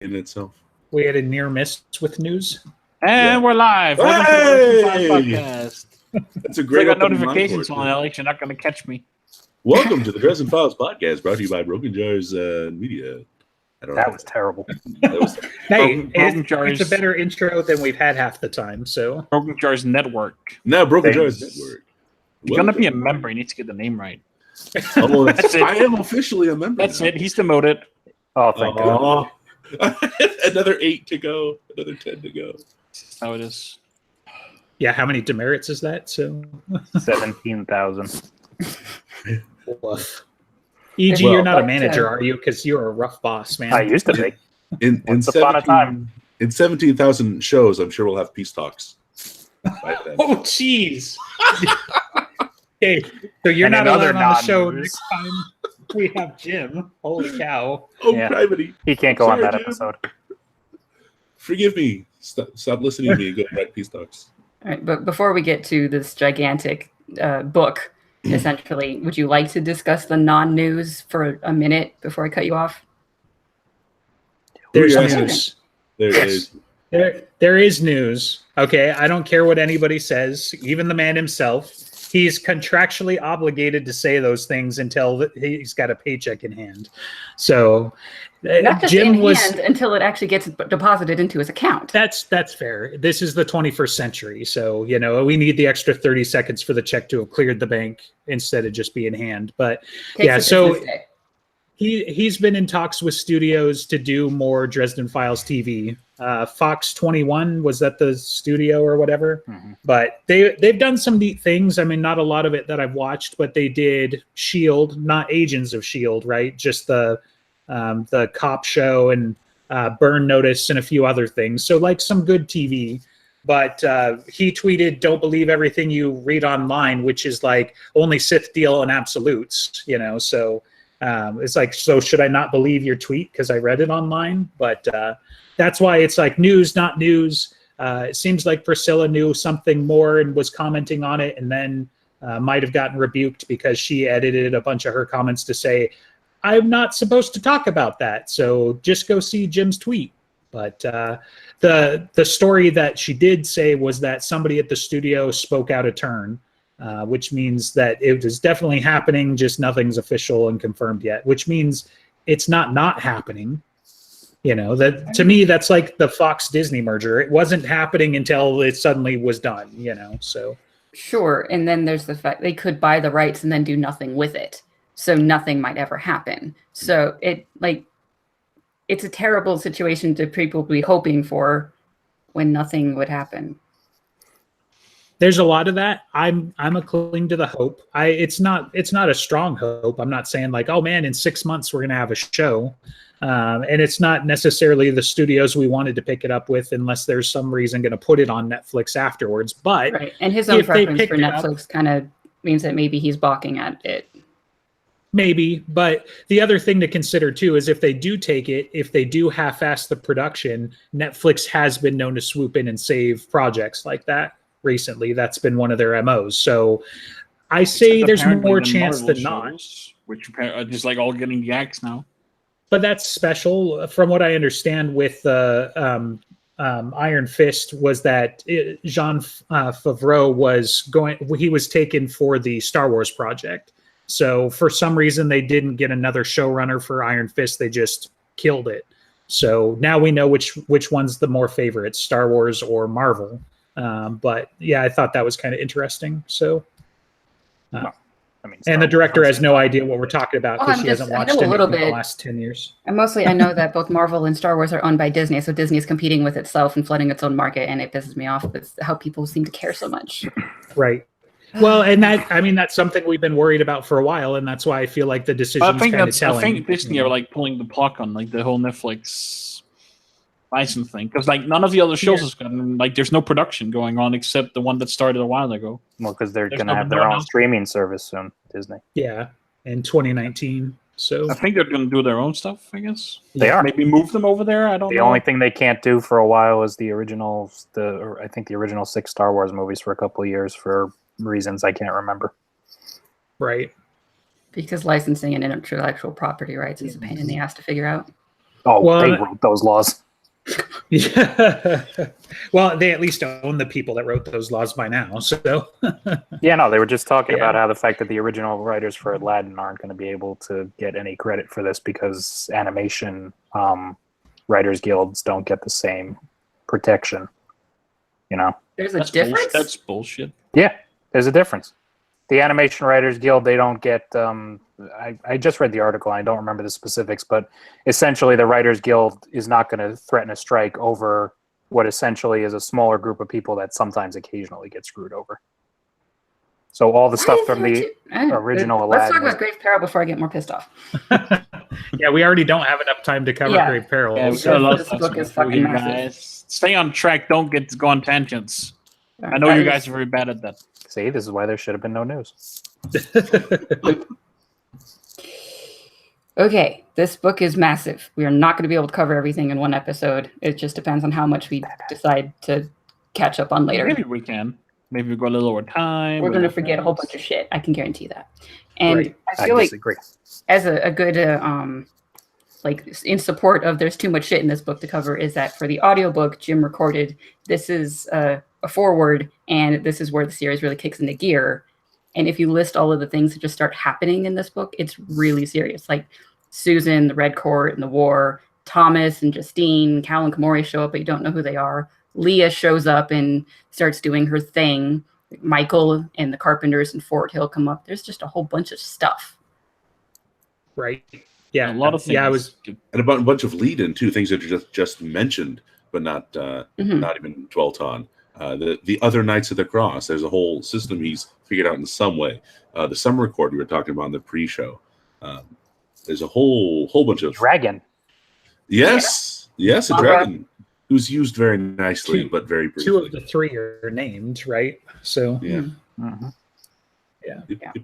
in itself. We had a near miss with news. And we're live. Welcome to the Dresden Files podcast. That's a great I got notifications on Alex. You're not going to catch me. Welcome to the Dresden Files podcast, brought to you by Broken Jars Media. That was terrible. Hey, it's a better intro than we've had half the time. So Broken Jars Network. No, Broken Jars Network. You're going to be a member. You need to get the name right. Oh, that's it. I am officially a member. That's now. It. He's demoted. Oh, thank God. Another 8 to go. Another 10 to go. That's how it is. Yeah, how many demerits is that? So 17,000. Woof. E.G., you're not a manager, are you? Because you're a rough boss, man. I used to be. In 17,000 shows, I'm sure we'll have peace talks. Oh, jeez. Hey, so you're not allowed on the show next time we have Jim. Holy cow. Oh, yeah. He can't go on that episode. Forgive me. Stop listening to me and go write peace talks. All right, but before we get to this gigantic book, essentially, would you like to discuss the non-news for a minute before I cut you off? There's news. There is news. Okay, I don't care what anybody says, even the man himself. He's contractually obligated to say those things until he's got a paycheck in hand. So not just Jim hand until it actually gets deposited into his account. That's fair. This is the 21st century. So, we need the extra 30 seconds for the check to have cleared the bank instead of just being hand. But so he's been in talks with studios to do more Dresden Files TV. Fox 21, was that the studio or whatever? Mm-hmm. But they've done some neat things. I mean, not a lot of it that I've watched, but they did S.H.I.E.L.D., not Agents of S.H.I.E.L.D., right? Just the cop show and Burn Notice and a few other things. So like some good TV. But he tweeted, "Don't believe everything you read online," which is like only Sith deal in absolutes, So it's like, so should I not believe your tweet because I read it online? But that's why it's like news, not news. It seems like Priscilla knew something more and was commenting on it, and then might have gotten rebuked because she edited a bunch of her comments to say, "I'm not supposed to talk about that, so just go see Jim's tweet." But the story that she did say was that somebody at the studio spoke out of turn, which means that it was definitely happening, just nothing's official and confirmed yet, which means it's not happening. That to me, that's like the Fox Disney merger. It wasn't happening until it suddenly was done, so. Sure. And then there's the fact they could buy the rights and then do nothing with it. So nothing might ever happen. So it's a terrible situation to people be hoping for when nothing would happen. There's a lot of that. I'm a cling to the hope. It's not a strong hope. I'm not saying like, oh man, in 6 months we're gonna have a show. And it's not necessarily the studios we wanted to pick it up with, unless there's some reason going to put it on Netflix afterwards. But right, and his own preference for Netflix kind of means that maybe he's balking at it. Maybe, but the other thing to consider too is if they do take it, if they do half-ass the production, Netflix has been known to swoop in and save projects like that recently. That's been one of their MOs. So I say there's more chance than not. Which are just like all getting the axe now. But that's special. From what I understand with Iron Fist was that Jean Favreau was taken for the Star Wars project. So for some reason they didn't get another showrunner for Iron Fist. They just killed it. So now we know which one's the more favorite, Star Wars or Marvel. But yeah, I thought that was kind of interesting. So. And the director has no idea what we're talking about because she hasn't watched anything in the last 10 years. And mostly I know that both Marvel and Star Wars are owned by Disney, so Disney is competing with itself and flooding its own market, and it pisses me off with how people seem to care so much. Right. Well, and that's something we've been worried about for a while, and that's why I feel like the decision's kind of telling. I think Disney are like pulling the plug on like the whole Netflix license thing, because like none of the other shows is going, like there's no production going on except the one that started a while ago. Well, because they're going to have their own streaming service soon, Disney. Yeah, in 2019. So I think they're going to do their own stuff, I guess. They are. Maybe move them over there. I don't know. The only thing they can't do for a while is the original 6 Star Wars movies for a couple of years for reasons I can't remember. Right. Because licensing and intellectual property rights is a pain in the ass to figure out. Oh, Well, they wrote those laws. Yeah. Well, they at least own the people that wrote those laws by now. So Yeah, no, they were just talking Yeah. about how the fact that the original writers for Aladdin aren't going to be able to get any credit for this because animation writers guilds don't get the same protection. You know? There's a difference. That's bullshit. Yeah, there's a difference. The Animation Writers Guild, they don't get. I just read the article. I don't remember the specifics, but essentially, the Writers Guild is not going to threaten a strike over what essentially is a smaller group of people that sometimes occasionally get screwed over. So all the stuff from the original Aladdin. Let's talk about Grave Peril before I get more pissed off. yeah, we already don't have enough time to cover Grave Peril. Yeah, So this book is fucking massive. guys. Stay on track. Don't go on tangents. I know you guys are very bad at that. See, this is why there should have been no news. Okay, this book is massive. We are not going to be able to cover everything in one episode. It just depends on how much we decide to catch up on later. Maybe we can. Maybe we go a little over time. We're going to forget a whole bunch of shit. I can guarantee that. And Right. I feel like disagree. as a good like in support of there's too much shit in this book to cover is that for the audiobook Jim recorded, this is a foreword, and this is where the series really kicks into gear. And if you list all of the things that just start happening in this book, it's really serious. Like Susan, the Red Court, and the war. Thomas and Justine, Cal and Kamori show up, but you don't know who they are. Leah shows up and starts doing her thing. Michael and the Carpenters in Fort Hill come up. There's just a whole bunch of stuff. Right. Yeah. A lot of things. Yeah, I was. And a bunch of lead-in too, things that are just mentioned, but not even dwelt on. The other Knights of the Cross. There's a whole system he's figured out in some way. The summer record we were talking about in the pre-show. There's a whole bunch of Dragon. Yes, a dragon who's used very nicely, but very briefly. Two of the three are named, right? So Yeah. Mm-hmm. Yep.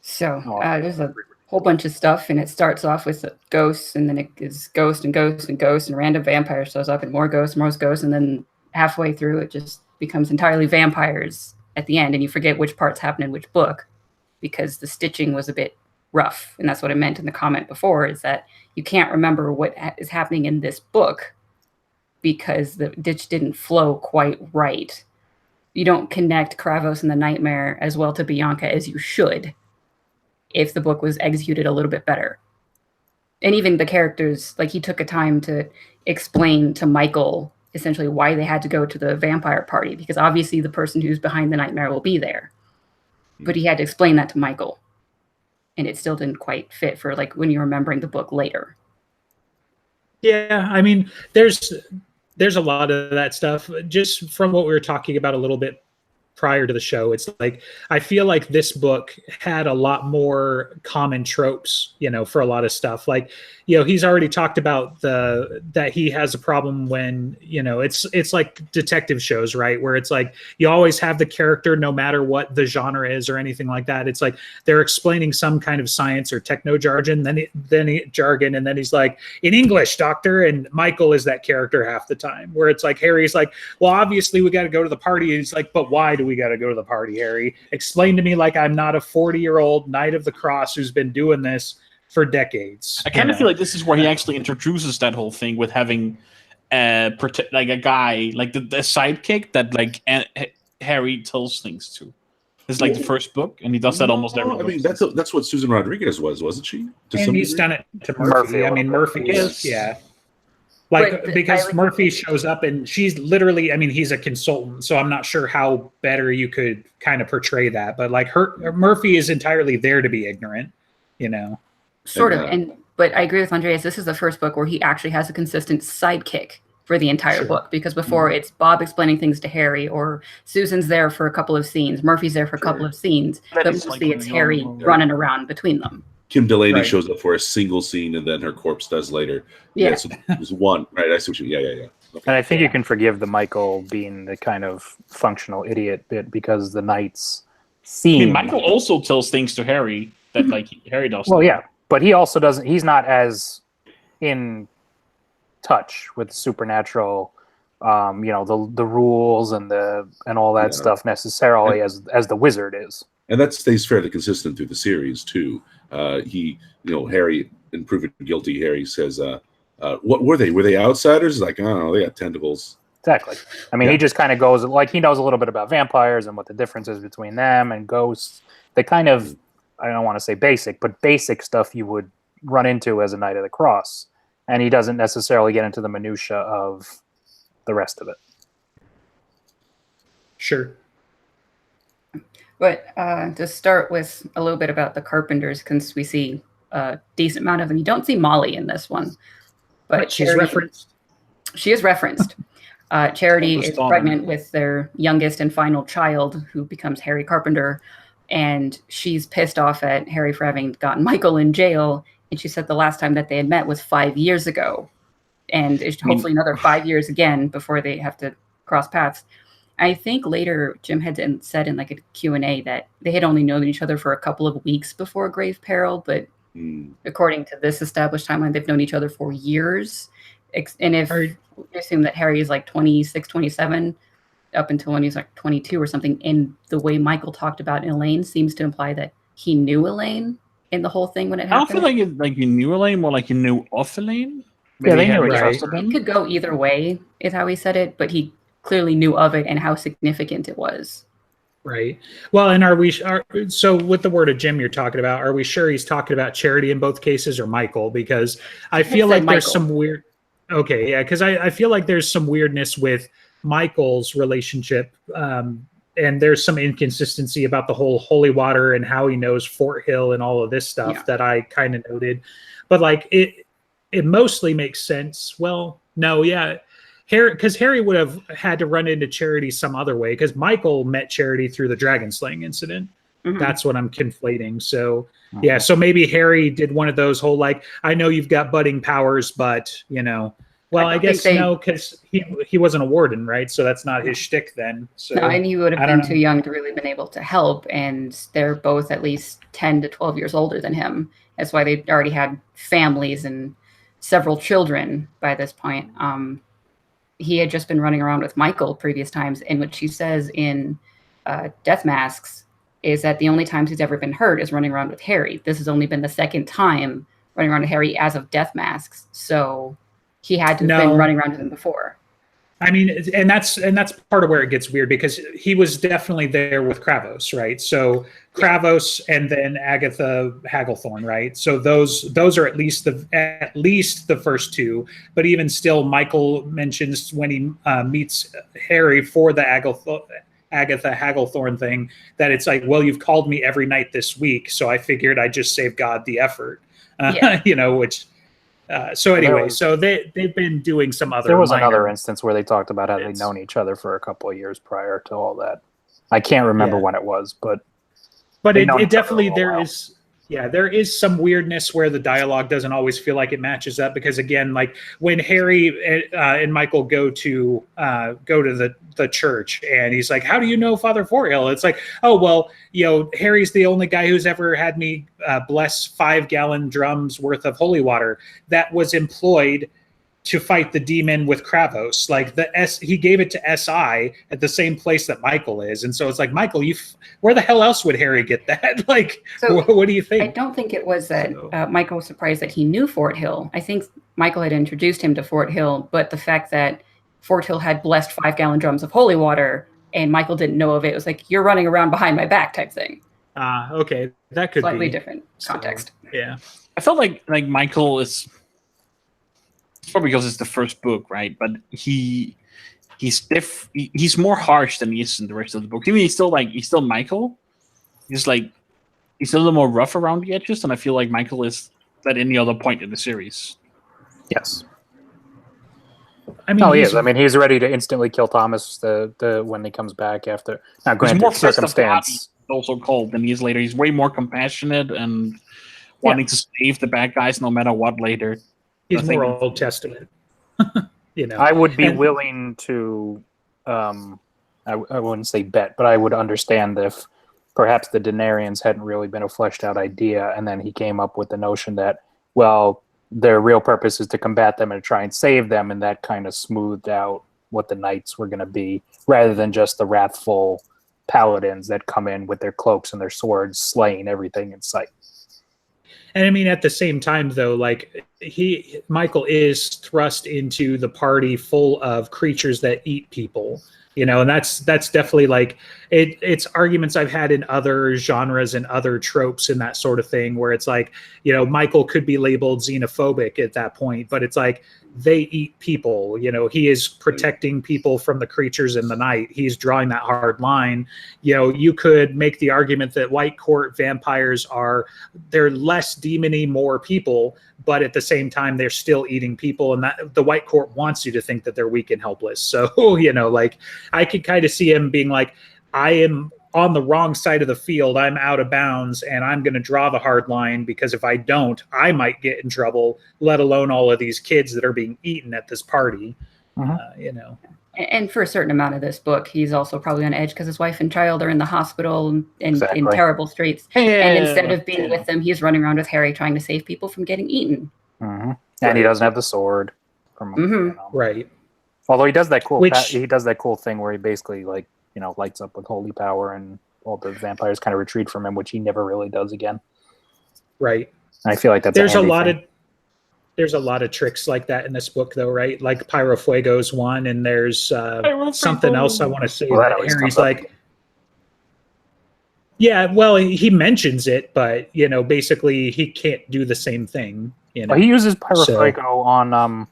So there's a whole bunch of stuff, and it starts off with ghosts, and then it is ghost and ghost and ghost, and a random vampire shows up, and more ghosts, and then halfway through it just becomes entirely vampires at the end, and you forget which parts happen in which book because the stitching was a bit rough. And that's what I meant in the comment before, is that you can't remember what is happening in this book because the ditch didn't flow quite right. You don't connect Kravos and the Nightmare as well to Bianca as you should if the book was executed a little bit better. And even the characters, like he took a time to explain to Michael essentially why they had to go to the vampire party, because obviously the person who's behind the Nightmare will be there. But he had to explain that to Michael. And it still didn't quite fit for like when you're remembering the book later. yeah, I mean, there's a lot of that stuff. Just from what we were talking about a little bit prior to the show, it's like I feel like this book had a lot more common tropes, for a lot of stuff. Like, he's already talked about that he has a problem when, it's like detective shows, right? Where it's like you always have the character no matter what the genre is or anything like that. It's like they're explaining some kind of science or techno jargon, jargon, and then he's like, in English, doctor, and Michael is that character half the time. Where it's like Harry's like, well, obviously we got to go to the party. And he's like, but why do we got to go to the party, Harry? Explain to me like I'm not a 40-year-old Knight of the Cross who's been doing this for decades. I kind of feel like this is where he actually introduces that whole thing with having like a guy, like the sidekick that like Harry tells things to. It's like the first book, and he does that almost every book. I mean, that's what Susan Rodriguez wasn't she? And he's done it to Murphy. I mean, Murphy is, yeah. Like, because Murphy shows up and she's literally, I mean, he's a consultant, so I'm not sure how better you could kind of portray that. But like Murphy is entirely there to be ignorant, Sort of. But I agree with Andreas. This is the first book where he actually has a consistent sidekick for the entire book, because before it's Bob explaining things to Harry, or Susan's there for a couple of scenes, Murphy's there for a couple of scenes, but mostly it's Harry running around between them. Kim Delaney shows up for a single scene, and then her corpse does later. Yeah, so there's one. Right, I see what you. Yeah. Okay. And I think you can forgive the Michael being the kind of functional idiot bit because the Knights seem. I mean, Michael also tells things to Harry that like Harry does. Well, yeah, but he also doesn't. He's not as in touch with supernatural, the rules and all that stuff necessarily as the wizard is. And that stays fairly consistent through the series too. Harry, in Proven Guilty, Harry says, what were they? Were they outsiders? Like, I don't know, they got tentacles. Exactly. I mean, he just kind of goes like he knows a little bit about vampires and what the difference is between them and ghosts. The kind of, I don't want to say basic, but basic stuff you would run into as a Knight of the Cross. And he doesn't necessarily get into the minutia of the rest of it. Sure. But to start with a little bit about the Carpenters, since we see a decent amount of them. You don't see Molly in this one. But she's referenced. She is referenced. Charity is pregnant with their youngest and final child, who becomes Harry Carpenter, and she's pissed off at Harry for having gotten Michael in jail. And she said the last time that they had met was 5 years ago, and hopefully another 5 years again before they have to cross paths. I think later Jim had said in like a Q&A that they had only known each other for a couple of weeks before Grave Peril, but according to this established timeline, they've known each other for years. And if we assume that Harry is like 26, 27, up until when he's like 22 or something, and the way Michael talked about Elaine seems to imply that he knew Elaine in the whole thing when it happened. I don't feel like he knew Elaine, more like he knew of Elaine. Maybe they knew it could go either way, is how he said it, but he clearly knew of it and how significant it was. Right. Well, and so with the word of Jim you're talking about, are we sure he's talking about Charity in both cases or Michael? Because I feel like there's some weird... Okay, yeah, because I feel like there's some weirdness with Michael's relationship, and there's some inconsistency about the whole holy water and how he knows Fort Hill and all of this stuff that I kind of noted. But like it mostly makes sense. Well, no, yeah. Harry would have had to run into Charity some other way, because Michael met Charity through the dragon slaying incident. Mm-hmm. That's what I'm conflating. So yeah, so maybe Harry did one of those whole like, I know you've got budding powers, but well, I guess no, because he wasn't a warden, right? So that's not his shtick then. So no, and he would have been too young to really been able to help, and they're both at least 10 to 12 years older than him. That's why they already had families and several children by this point. He had just been running around with Michael previous times, and what she says in Death Masks is that the only times he's ever been hurt is running around with Harry. This has only been the second time running around with Harry as of Death Masks, so he had to have been running around with him before. I mean, and that's part of where it gets weird, because he was definitely there with Kravos, right? So Kravos and then Agatha Hagglethorne, right? So those are at least the first two. But even still, Michael mentions when he meets Harry for the Agatha Hagglethorne thing that it's like, well, you've called me every night this week, so I figured I'd just save God the effort, which. So anyway, so they've been doing some other. There was another instance where they talked about how they'd known each other for a couple of years prior to all that. I can't remember when it was, but it definitely there is. Yeah, there is some weirdness where the dialogue doesn't always feel like it matches up, because again, like when Harry and Michael go to the church, and he's like, "How do you know Father Forthill?" It's like, "Oh well, Harry's the only guy who's ever had me bless 5-gallon drums worth of holy water that was employed to fight the demon with Kravos. Like he gave it to SI at the same place that Michael is." And so it's like, Michael, where the hell else would Harry get that? Like, so what do you think? I don't think it was that Michael was surprised that he knew Fort Hill. I think Michael had introduced him to Fort Hill, but the fact that Fort Hill had blessed 5-gallon drums of holy water and Michael didn't know of it, was like, you're running around behind my back type thing. Okay. That could slightly be different context. So, yeah. I felt like Michael is... It's probably because it's the first book, right? But he's more harsh than he is in the rest of the book. I mean, he's still Michael. He's a little more rough around the edges than I feel like Michael is at any other point in the series. Yes. I mean, he is. I mean, he's ready to instantly kill Thomas when he comes back after. Now, granted, he's more circumstance. Also cold than he is later. He's way more compassionate and wanting to save the bad guys no matter what later. He's more Old Testament. I would be willing to, I wouldn't say bet, but I would understand if perhaps the Denarians hadn't really been a fleshed out idea, and then he came up with the notion that, well, their real purpose is to combat them and try and save them, and that kind of smoothed out what the knights were going to be, rather than just the wrathful paladins that come in with their cloaks and their swords, slaying everything in sight. And I mean, at the same time, though, like Michael is thrust into the party full of creatures that eat people, and that's definitely like it's arguments I've had in other genres and other tropes and that sort of thing, where it's like, Michael could be labeled xenophobic at that point, but it's like they eat people. He is protecting people from the creatures in the night. He's drawing that hard line. You could make the argument that White Court vampires they're less demony, more people, but at the same time they're still eating people, and that the White Court wants you to think that they're weak and helpless. So like I could kind of see him being like, I am on the wrong side of the field, I'm out of bounds, and I'm going to draw the hard line, because if I don't, I might get in trouble, let alone all of these kids that are being eaten at this party. And for a certain amount of this book, he's also probably on edge because his wife and child are in the hospital and Exactly. in terrible straits. And instead of being with them, he's running around with Harry trying to save people from getting eaten. And he doesn't have the sword. Right. Although he does that cool thing where he basically lights up with holy power, and all the vampires kind of retreat from him, which he never really does again. Right. And I feel like there's a lot of tricks like that in this book, though, right? Like Pyro Fuego's one, and there's something else I want to say that Harry's like. Yeah, well, he mentions it, but basically he can't do the same thing. Well, he uses Pyro Fuego on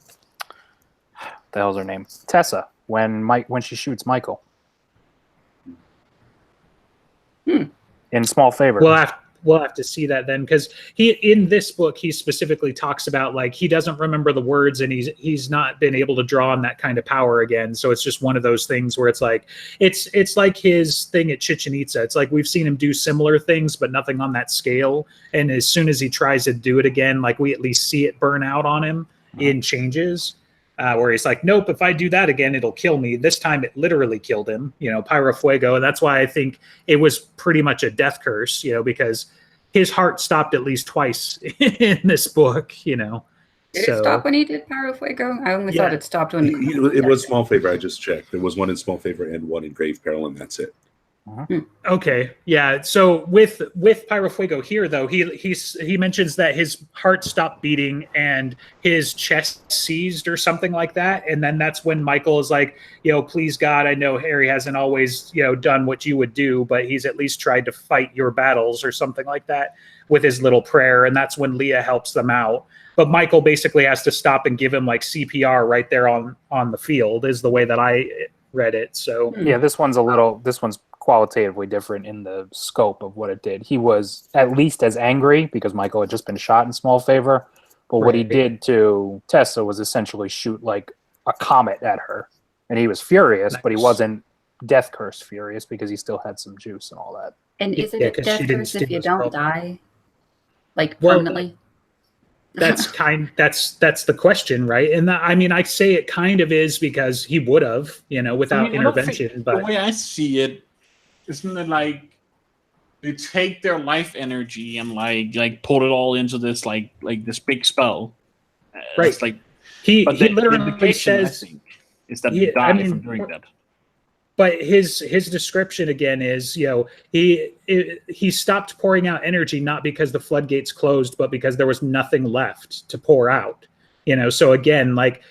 the hell's her name? Tessa, when she shoots Michael. In Small Favor. We'll have to see that then, because in this book he specifically talks about like he doesn't remember the words, and he's not been able to draw on that kind of power again. So it's just one of those things where it's like it's like his thing at Chichen Itza. It's like we've seen him do similar things, but nothing on that scale. And as soon as he tries to do it again, like we at least see it burn out on him in changes. Where he's like, nope, if I do that again, it'll kill me. This time it literally killed him, Pyro Fuego. And that's why I think it was pretty much a death curse, because his heart stopped at least twice in this book, Did it stop when he did Pyro Fuego? I only thought it stopped when it was Small Favor. I just checked. There was one in Small Favor and one in Grave Peril, and that's it. Okay, yeah. So with Pyro Fuego here, though, he mentions that his heart stopped beating and his chest seized or something like that, and then that's when Michael is like, please God, I know Harry hasn't always done what you would do, but he's at least tried to fight your battles or something like that with his little prayer, and that's when Leah helps them out. But Michael basically has to stop and give him like CPR right there on the field, is the way that I read it. So yeah, this one's qualitatively different in the scope of what it did. He was at least as angry because Michael had just been shot in Small Favor, but what he did to Tessa was essentially shoot like a comet at her, and he was furious, but he wasn't death curse furious because he still had some juice and all that. And is it a death curse if you don't die, like permanently? That's the question, right? And I say it kind of is because he would have, without intervention. But the way I see it, isn't it like they take their life energy and like put it all into this like this big spell? Right. It's like he literally says, I think, is that he died from doing that. But his description again is, he stopped pouring out energy not because the floodgates closed, but because there was nothing left to pour out. So again, like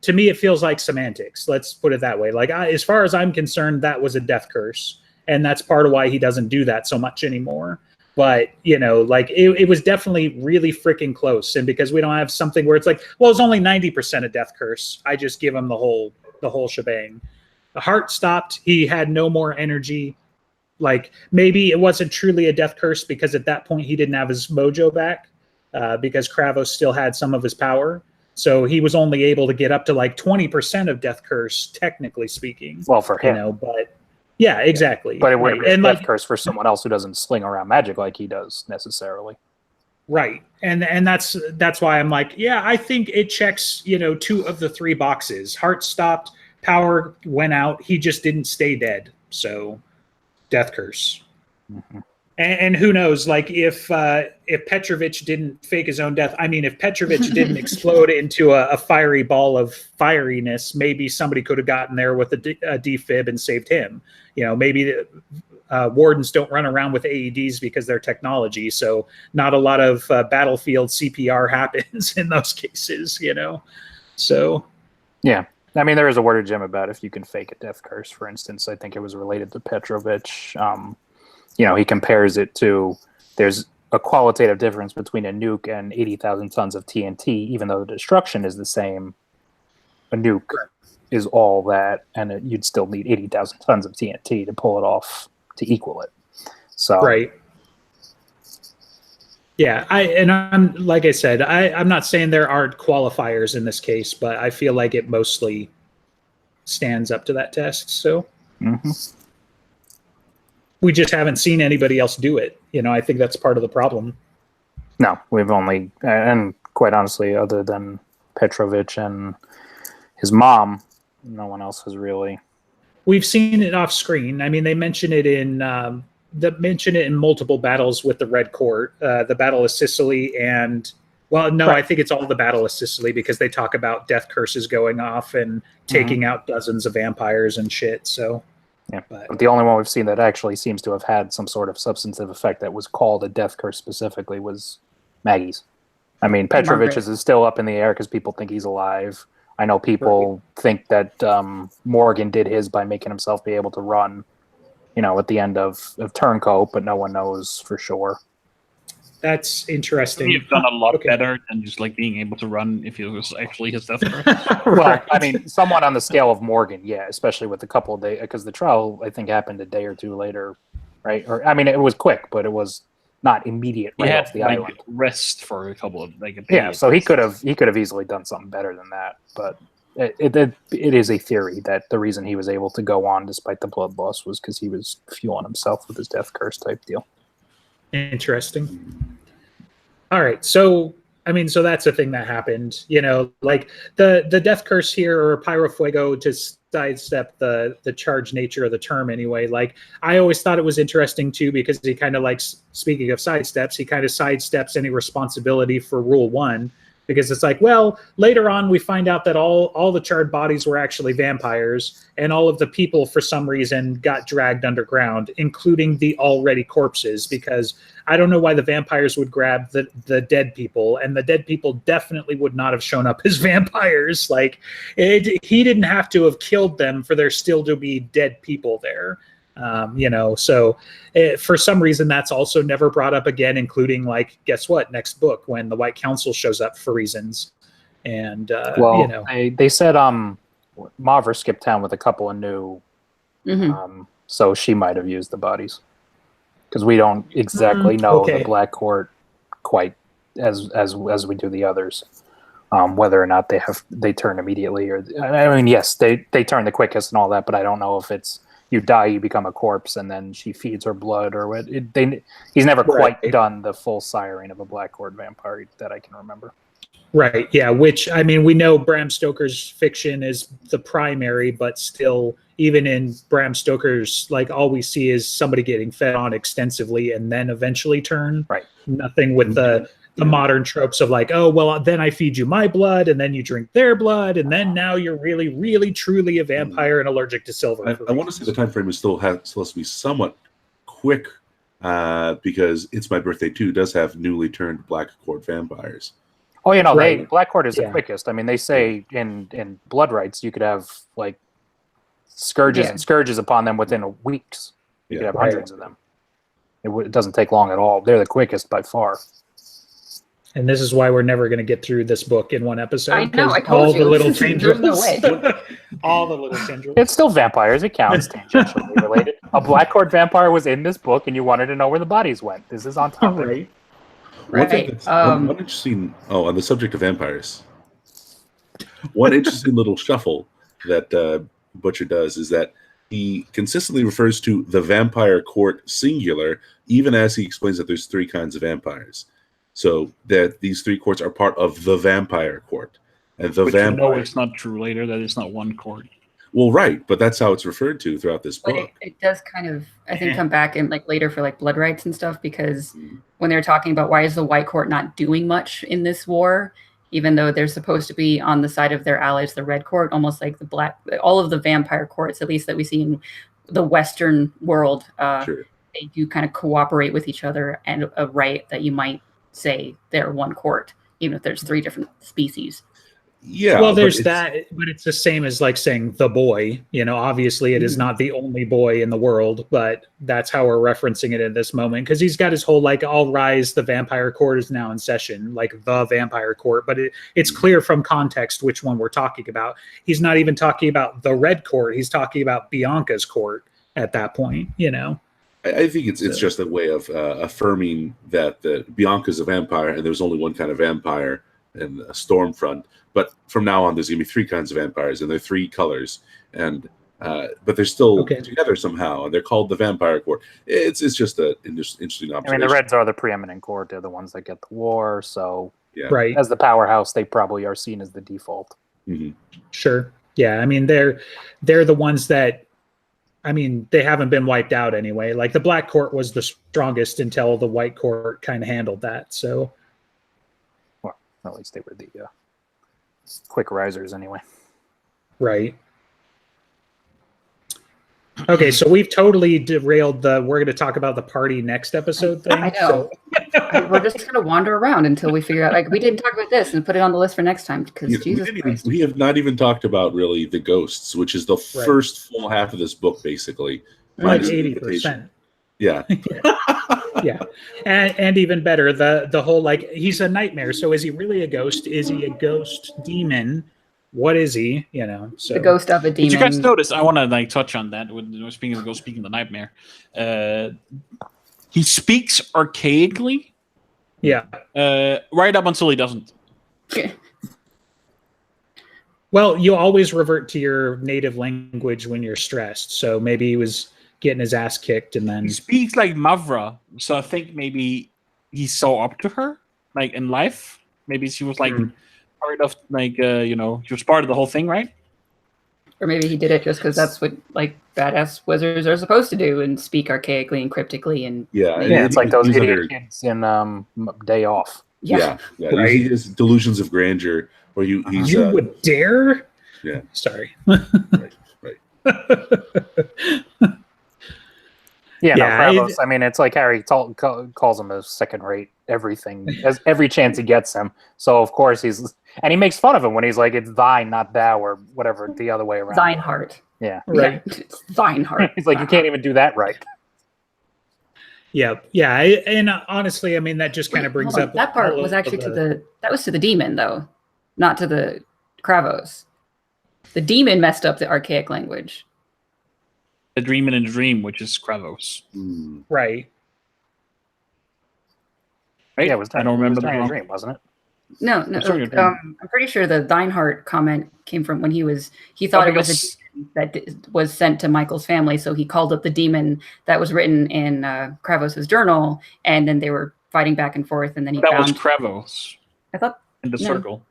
to me, it feels like semantics. Let's put it that way. Like as far as I'm concerned, that was a death curse. And that's part of why he doesn't do that so much anymore. But, like it was definitely really freaking close. And because we don't have something where it's like, well, it's only 90% a death curse, I just give him the whole shebang. The heart stopped. He had no more energy. Like maybe it wasn't truly a death curse because at that point he didn't have his mojo back because Kravos still had some of his power. So he was only able to get up to like 20% of death curse, technically speaking. Well, for him, but yeah, exactly. But it would be a death curse for someone else who doesn't sling around magic like he does necessarily. Right. And that's why I'm like, yeah, I think it checks, 2 of the 3 boxes. Heart stopped, power went out. He just didn't stay dead. So death curse. Mm-hmm. And who knows, like if Petrovich didn't fake his own death, if Petrovich didn't explode into a fiery ball of fieriness, maybe somebody could have gotten there with a defib and saved him. Maybe wardens don't run around with AEDs because they're technology. So not a lot of battlefield CPR happens in those cases, you know? So. Yeah. I mean, there is a word of Jim about if you can fake a death curse, for instance. I think it was related to Petrovich. You know, he compares it to, there's a qualitative difference between a nuke and 80,000 tons of TNT, even though the destruction is the same. A nuke is all that, and you'd still need 80,000 tons of TNT to pull it off to equal it. So, right. Yeah, I'm like I said, I'm not saying there aren't qualifiers in this case, but I feel like it mostly stands up to that test. So we just haven't seen anybody else do it. You know, I think that's part of the problem. No, we've only, and quite honestly, other than Petrovich and his mom, no one else has really. We've seen it off screen. I mean, they mention it in multiple battles with the Red Court, the Battle of Sicily, and I think it's all the Battle of Sicily because they talk about death curses going off and taking out dozens of vampires and shit. So, yeah, but the only one we've seen that actually seems to have had some sort of substantive effect that was called a death curse specifically was Maggie's. I mean, Petrovich's is still up in the air because people think he's alive. I know people think that Morgan did his by making himself be able to run, you know, at the end of Turncoat, but no one knows for sure. That's interesting. You've done a lot better than just like being able to run if it was actually his death curse. Well, I mean, somewhat on the scale of Morgan, yeah, especially with a couple of days, because the trial, I think, happened a day or two later, right? Or I mean, it was quick, but it was not immediate right off the island. Rest for a couple of like a day. Yeah, so he could have easily done something better than that, but it is a theory that the reason he was able to go on despite the blood loss was because he was fueling himself with his death curse type deal. Interesting. All right, so I mean, so that's a thing that happened. You know, like the death curse here or pyrofuego to sidestep the charged nature of the term anyway. Like I always thought it was interesting too because he kind of like, speaking of sidesteps, he kind of sidesteps any responsibility for Rule 1 because it's like, well, later on we find out that all the charred bodies were actually vampires and all of the people for some reason got dragged underground, including the already corpses, because I don't know why the vampires would grab the dead people, and the dead people definitely would not have shown up as vampires. Like he didn't have to have killed them for there still to be dead people there. You know, so for some reason that's also never brought up again, including like, guess what, next book when the White Council shows up for reasons. And you know, they said Mavra skipped town with a couple of new so she might have used the bodies because we don't exactly know the Black Court quite as we do the others, whether or not they turn immediately, or I mean, yes, they turn the quickest and all that, but I don't know if it's you die, you become a corpse, and then she feeds her blood, or what. He's never quite done the full siring of a Black Court vampire that I can remember. Right, yeah, which, I mean, we know Bram Stoker's fiction is the primary, but still, even in Bram Stoker's, like, all we see is somebody getting fed on extensively and then eventually turn. Right. Nothing with the modern tropes of like, oh, well, then I feed you my blood, and then you drink their blood, and then now you're really, really, truly a vampire and allergic to silver. I want to say the time frame is still supposed to be somewhat quick, because It's My Birthday Too does have newly turned Black Court vampires. Oh, you know, Black Court is the quickest. I mean, they say in Blood Rights you could have like scourges and scourges upon them within weeks. You could have hundreds of them. It doesn't take long at all. They're the quickest by far. And this is why we're never going to get through this book in one episode. I know, I told you. The little tendrils. No way. All the little tendrils. It's still vampires. It counts tangentially related. A Black Court vampire was in this book, and you wanted to know where the bodies went. This is on top of it. Right. One interesting. Oh, on the subject of vampires, one interesting little shuffle that Butcher does is that he consistently refers to the vampire court singular, even as he explains that there's three kinds of vampires. So that these three courts are part of the vampire court, and the vampire. No, it's not true later that it's not one court. Well, right, but that's how it's referred to throughout this book. But it does kind of, I think, come back in like later for like Blood Rights and stuff, because when they're talking about why is the White Court not doing much in this war, even though they're supposed to be on the side of their allies, the Red Court, almost like the Black, all of the vampire courts, at least that we see in the Western world, Sure. they do kind of cooperate with each other, and right that you might say they're one court, even if there's 3 different species. Yeah. Well, there's that, but it's the same as like saying the boy. Obviously it is not the only boy in the world, but that's how we're referencing it in this moment, because he's got his whole like, "All rise, the vampire court is now in session," like the vampire court. But it's clear from context which one we're talking about. He's not even talking about the red court. He's talking about Bianca's court at that point. I think it's just a way of affirming that Bianca's a vampire, and there's only one kind of vampire in a Stormfront. But from now on, there's going to be 3 kinds of vampires, and they're 3 colors, and but they're still together somehow, and they're called the Vampire Court. It's just an interesting observation. I mean, the Reds are the preeminent court; they're the ones that get the war. So, right, as the powerhouse, they probably are seen as the default. Mm-hmm. Sure, yeah. I mean, they're the ones that. I mean, they haven't been wiped out anyway. Like the Black Court was the strongest until the White Court kind of handled that. So, well, at least they were the quick risers anyway. Right. Okay, so we've totally derailed we're going to talk about the party next episode thing. I know. So. We're just going to wander around until we figure out, like, we didn't talk about this and put it on the list for next time, because we have not even talked about really the ghosts, which is the first full half of this book, basically. Like 80%. Yeah. Yeah. And even better, the whole, like, he's a nightmare. So is he really a ghost? Is he a ghost demon? What is he? So the ghost of a demon. Did you guys notice? I want to like touch on that. When speaking of the ghost, speaking of the nightmare, he speaks archaically. Yeah. Right up until he doesn't. Well, you always revert to your native language when you're stressed. So maybe he was getting his ass kicked, and then he speaks like Mavra. So I think maybe he saw up to her, like in life. Maybe she was like part of, like, she was part of the whole thing, right? Or maybe he did it just because that's what like badass wizards are supposed to do, and speak archaically and cryptically. And it's like those idiot kids in Day Off. Yeah. Right. He has delusions of grandeur, where he's you would dare. Yeah. Sorry. Right. Kravos, I mean, it's like Harry calls him a second-rate everything, as every chance he gets him. So of course he makes fun of him when he's like, "It's thine, not thou," or whatever, the other way around. Thine heart. Yeah. Right. Yeah, it's thine heart. He's like, "You can't even do that right." Yeah. And honestly, I mean, that just kind of brings up that part was actually to the demon, though, not to the Kravos. The demon messed up the archaic language. The dream in a dream, which is Kravos. Right. Yeah, it was. I don't remember the dream, wasn't it? No. I'm pretty sure the thine heart comment came from when he thought it was a demon that was sent to Michael's family, so he called up the demon that was written in Kravos's journal, and then they were fighting back and forth, and then he found was Kravos. I thought in the circle.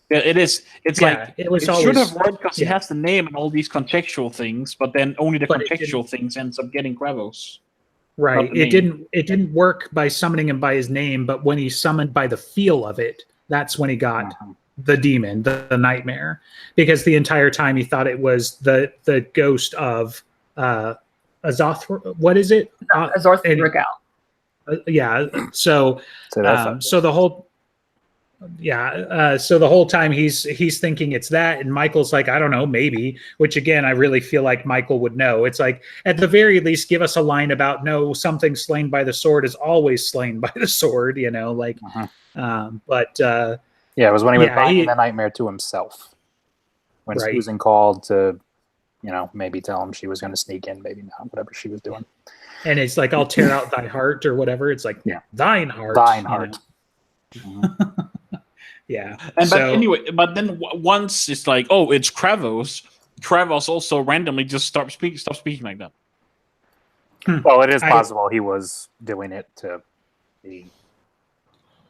Yeah, it is. It's like it was. It should have worked because he has the name and all these contextual things, but then only the contextual things ends up getting Kravos. Right. It didn't work by summoning him by his name, but when he summoned by the feel of it, that's when he got the demon, the nightmare. Because the entire time he thought it was the ghost of Azoth. What is it? Azorth Regal. So the whole. So the whole time he's thinking it's that, and Michael's like, I don't know, maybe, which again, I really feel like Michael would know. It's like, at the very least, give us a line about, no, something slain by the sword is always slain by the sword, but it was when he was binding the nightmare to himself. When Susan called to, maybe tell him she was going to sneak in, maybe not, whatever she was doing. And it's like, I'll tear out thy heart or whatever. It's like, thine heart. Thine heart. Yeah. But then once it's like, oh, it's Kravos also randomly just stops speaking like that. Well, it is possible he was doing it to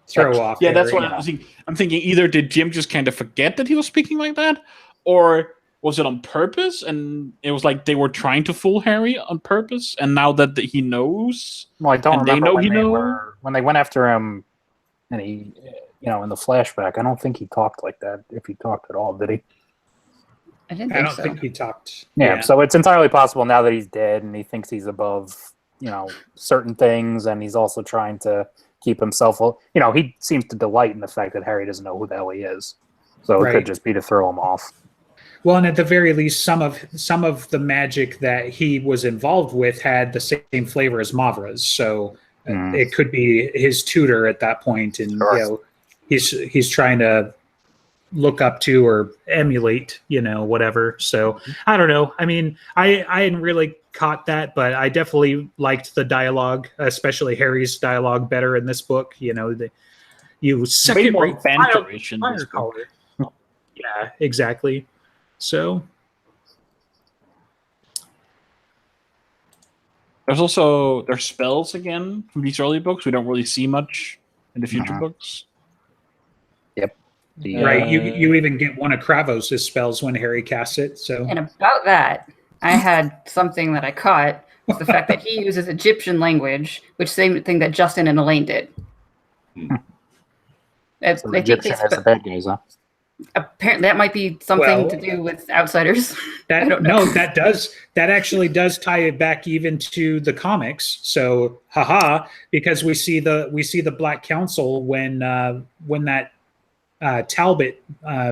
throw off. Yeah, that's what I'm thinking. Either did Jim just kind of forget that he was speaking like that, or was it on purpose? And it was like they were trying to fool Harry on purpose, and now that he knows, well, I don't remember when they went after him, and he. In the flashback, I don't think he talked like that. If he talked at all, did he? I didn't I think don't so. think he talked. Yeah, so it's entirely possible now that he's dead and he thinks he's above, certain things, and he's also trying to keep himself. He seems to delight in the fact that Harry doesn't know who the hell he is. So it could just be to throw him off. Well, and at the very least, some of the magic that he was involved with had the same flavor as Mavra's. So it could be his tutor at that point, and he's trying to look up to or emulate, whatever. So I don't know. I mean, I hadn't really caught that, but I definitely liked the dialogue, especially Harry's dialogue, better in this book. You second rate fire caller. Yeah, exactly. So there's spells again from these early books. We don't really see much in the future books. Yep. Right. You even get one of Kravos' spells when Harry casts it. So and about that, I had something that I caught was the fact that he uses Egyptian language, which same thing that Justin and Elaine did. So Egyptian as the bad guys, huh? Apparently, that might be something to do with outsiders. I don't know. No, that actually does tie it back even to the comics. So, because we see the Black Council when that Talbot,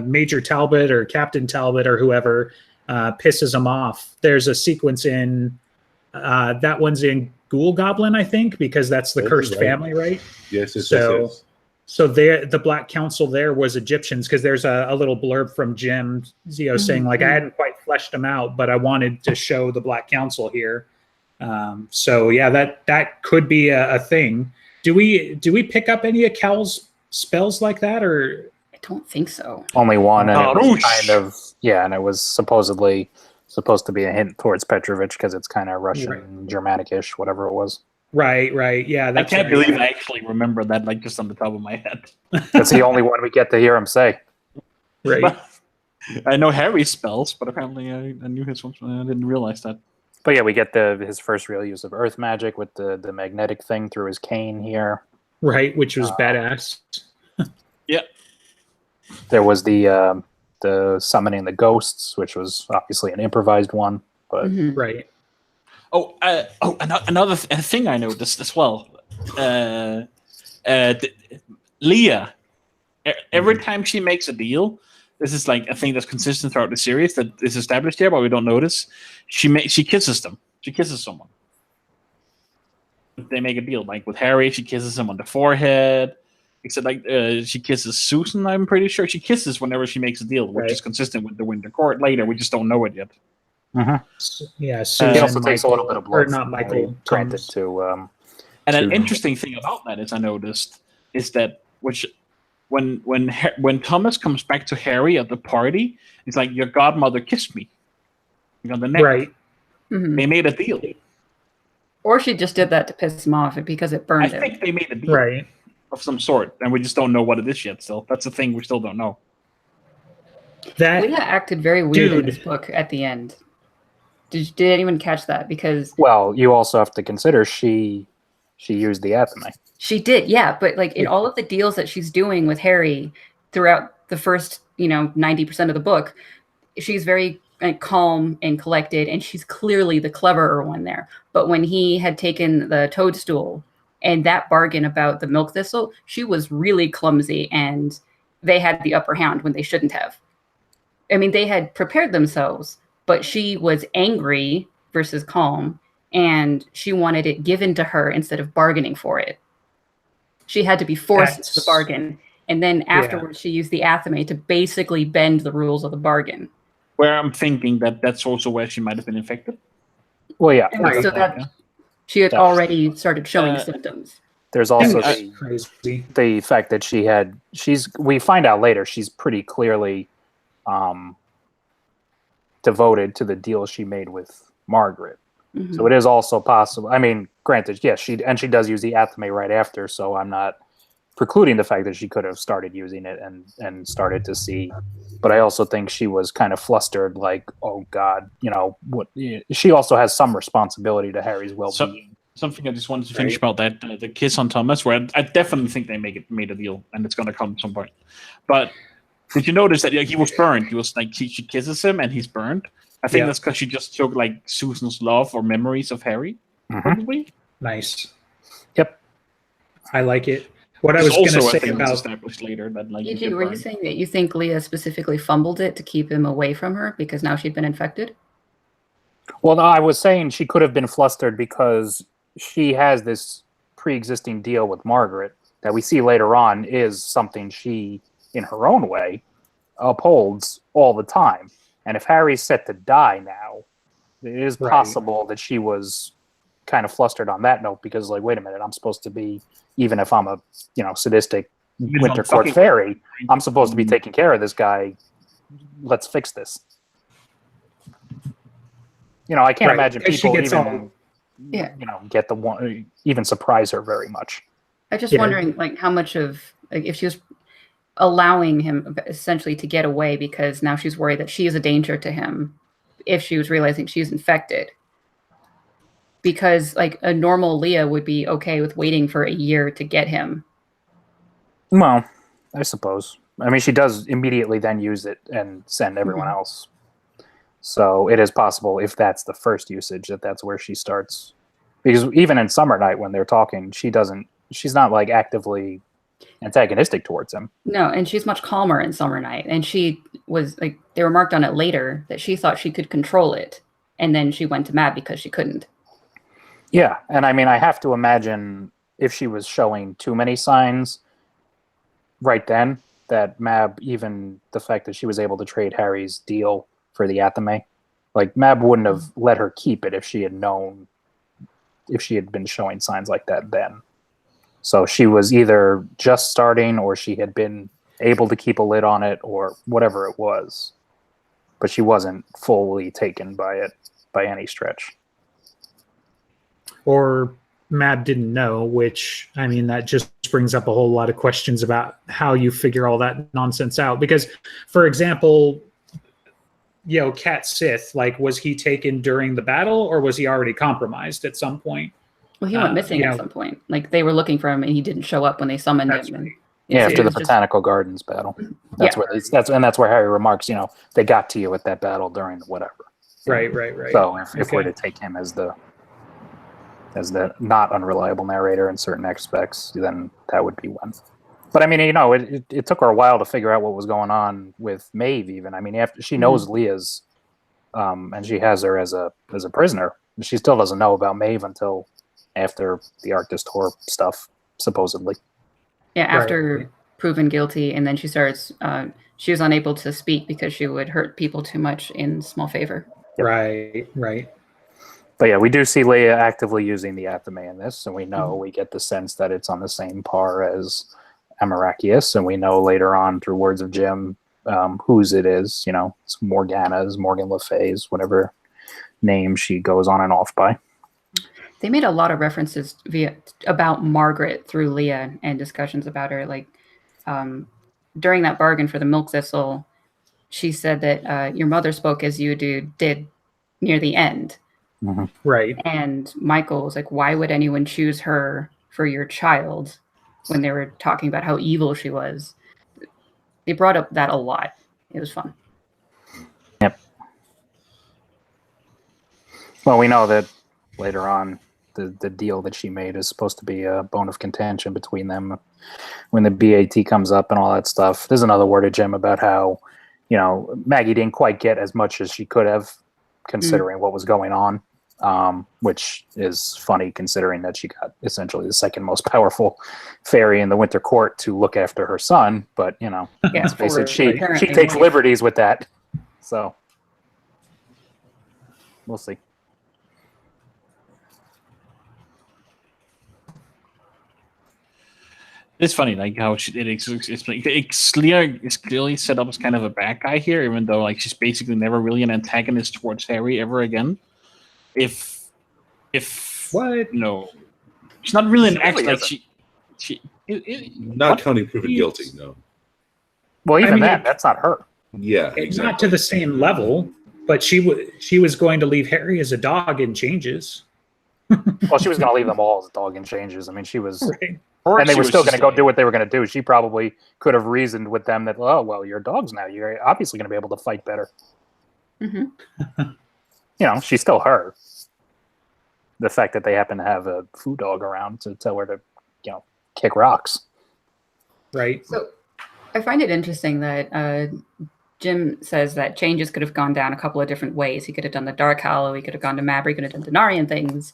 Major Talbot or Captain Talbot or whoever pisses him off. There's a sequence in that one's in Ghoul Goblin, I think, because that's the cursed family, right? Yes. So there, the Black Council there was Egyptians, because there's a little blurb from Jim, saying like I hadn't quite fleshed them out, but I wanted to show the Black Council here. So yeah, that could be a thing. Do we pick up any of Cal's spells like that, or? I don't think so. Only one, and it was kind of and it was supposedly supposed to be a hint towards Petrovich because it's kind of Russian, Germanic-ish, whatever it was. Right. Yeah, I can't believe I actually remember that, like, just on the top of my head. That's the only one we get to hear him say. Right. But I know Harry's spells, but apparently I knew his ones. I didn't realize that. But yeah, we get his first real use of earth magic with the magnetic thing through his cane here. Right, which was badass. Yeah. There was the summoning the ghosts, which was obviously an improvised one. But right. Another thing I noticed as well. Leah, every time she makes a deal, this is like a thing that's consistent throughout the series that is established here, but we don't notice. She kisses them. She kisses someone. They make a deal, like with Harry, she kisses him on the forehead. Except she kisses Susan. I'm pretty sure she kisses whenever she makes a deal, which is consistent with the Winter Court. Later, we just don't know it yet. Yeah, Susan, he also takes a little bit of blood. Or not Michael. Granted to. And an interesting thing about that is I noticed is that when Thomas comes back to Harry at the party, it's like your godmother kissed me on the neck. Right. They made a deal. Or she just did that to piss him off because it burned him. I think they made a deal of some sort, and we just don't know what it is yet. Still, that's the thing we still don't know. Leah acted very weird in this book at the end. Did anyone catch that? Because you also have to consider she used the athame. She did, yeah. But like in all of the deals that she's doing with Harry throughout the first 90% of the book, she's very calm and collected, and she's clearly the cleverer one there. But when he had taken the toadstool and that bargain about the milk thistle, she was really clumsy, and they had the upper hand when they shouldn't have. I mean, they had prepared themselves, but she was angry versus calm, and she wanted it given to her instead of bargaining for it. She had to be forced to the bargain, and then afterwards she used the athame to basically bend the rules of the bargain. Where I'm thinking that's also where she might have been infected. Well, yeah. So that she had already started showing symptoms. There's also the fact that we find out later she's pretty clearly devoted to the deal she made with Margaret. So it is also possible. I mean, granted, yes, she does use the athame right after, so I'm not precluding the fact that she could have started using it and started to see. But I also think she was kind of flustered, like, oh God, what? She also has some responsibility to Harry's well-being. Something I just wanted to finish about that the kiss on Thomas, where I definitely think they made a deal, and it's going to come at some point. But Did you notice that he was burned? He was like she kisses him and he's burned. I think that's because she just took like Susan's love or memories of Harry. Probably. Nice. Yep. I like it. What I was going to say about established later that like were you saying that you think Leah specifically fumbled it to keep him away from her because now she'd been infected? Well, no, I was saying she could have been flustered because she has this pre-existing deal with Margaret that we see later on is something she, in her own way, upholds all the time. And if Harry's set to die now, it is possible that she was kind of flustered on that note because, like, wait a minute, I'm supposed to be, even if I'm a, sadistic Winter Court fairy, I'm supposed to be taking care of this guy. Let's fix this. I can't imagine people even, get the one, even surprise her very much. I'm just wondering, like, how much of, like, if she was allowing him essentially to get away because now she's worried that she is a danger to him if she was realizing she's infected. Because, like, a normal Leah would be okay with waiting for a year to get him. Well, I suppose. I mean, she does immediately then use it and send everyone else. So it is possible if that's the first usage that's where she starts. Because even in Summer Night when they're talking, she's not like actively antagonistic towards him. No, and she's much calmer in Summer Night. And she was like, they remarked on it later that she thought she could control it. And then she went to Mab because she couldn't. Yeah, and I mean, I have to imagine if she was showing too many signs right then, that Mab, even the fact that she was able to trade Harry's deal for the Athame, like Mab wouldn't have let her keep it if she had known, if she had been showing signs like that then. So she was either just starting or she had been able to keep a lid on it or whatever it was. But she wasn't fully taken by it by any stretch. Or Mab didn't know, which, I mean, that just brings up a whole lot of questions about how you figure all that nonsense out. Because, for example, Cat Sith, like, was he taken during the battle or was he already compromised at some point? Well, he went missing at some point. Like, they were looking for him and he didn't show up when they summoned him. Right. And after the Botanical Gardens battle. That's where Harry remarks, they got to you at that battle during whatever. Right. So if we're to take him as the not unreliable narrator in certain aspects, then that would be one. But I mean, it took her a while to figure out what was going on with Maeve. Even I mean, after she knows Leah's, and she has her as a prisoner, she still doesn't know about Maeve until after the Arctis Tour stuff, supposedly. Yeah, after proven guilty, and then she starts. She was unable to speak because she would hurt people too much in small favor. Yep. Right. But yeah, we do see Leia actively using the Athame in this, and we get the sense that it's on the same par as Amarachius, and we know later on through words of Jim whose it is. It's Morgana's, Morgan Le Fay's, whatever name she goes on and off by. They made a lot of references about Margaret through Leah and discussions about her. Like during that bargain for the milk thistle, she said that your mother spoke as you did near the end. Mm-hmm. Right. And Michael was like, why would anyone choose her for your child when they were talking about how evil she was? They brought up that a lot. It was fun. Yep. Well, we know that later on the deal that she made is supposed to be a bone of contention between them when the BAT comes up and all that stuff. There's another word of Jim about how, Maggie didn't quite get as much as she could have considering what was going on, which is funny considering that she got essentially the second most powerful fairy in the Winter Court to look after her son. But, let's face it, she takes liberties with that. So we'll see. It's funny, like how Leah is clearly set up as kind of a bad guy here, even though like she's basically never really an antagonist towards Harry ever again. If what? No, she's not really an act like she. Not counting proven guilty, no. Well, even that's not her. Yeah, exactly. Not to the same level, but she was going to leave Harry as a dog in changes. Well, she was going to leave them all as a dog in changes. I mean, she was. Right. And they were still going to go do what they were going to do. She probably could have reasoned with them that, oh, well, you're dogs now. You're obviously going to be able to fight better. She's still her. The fact that they happen to have a food dog around to tell her to, kick rocks. Right. So I find it interesting that Jim says that changes could have gone down a couple of different ways. He could have done the Dark Hallow. He could have gone to Mabry. He could have done Denarian things.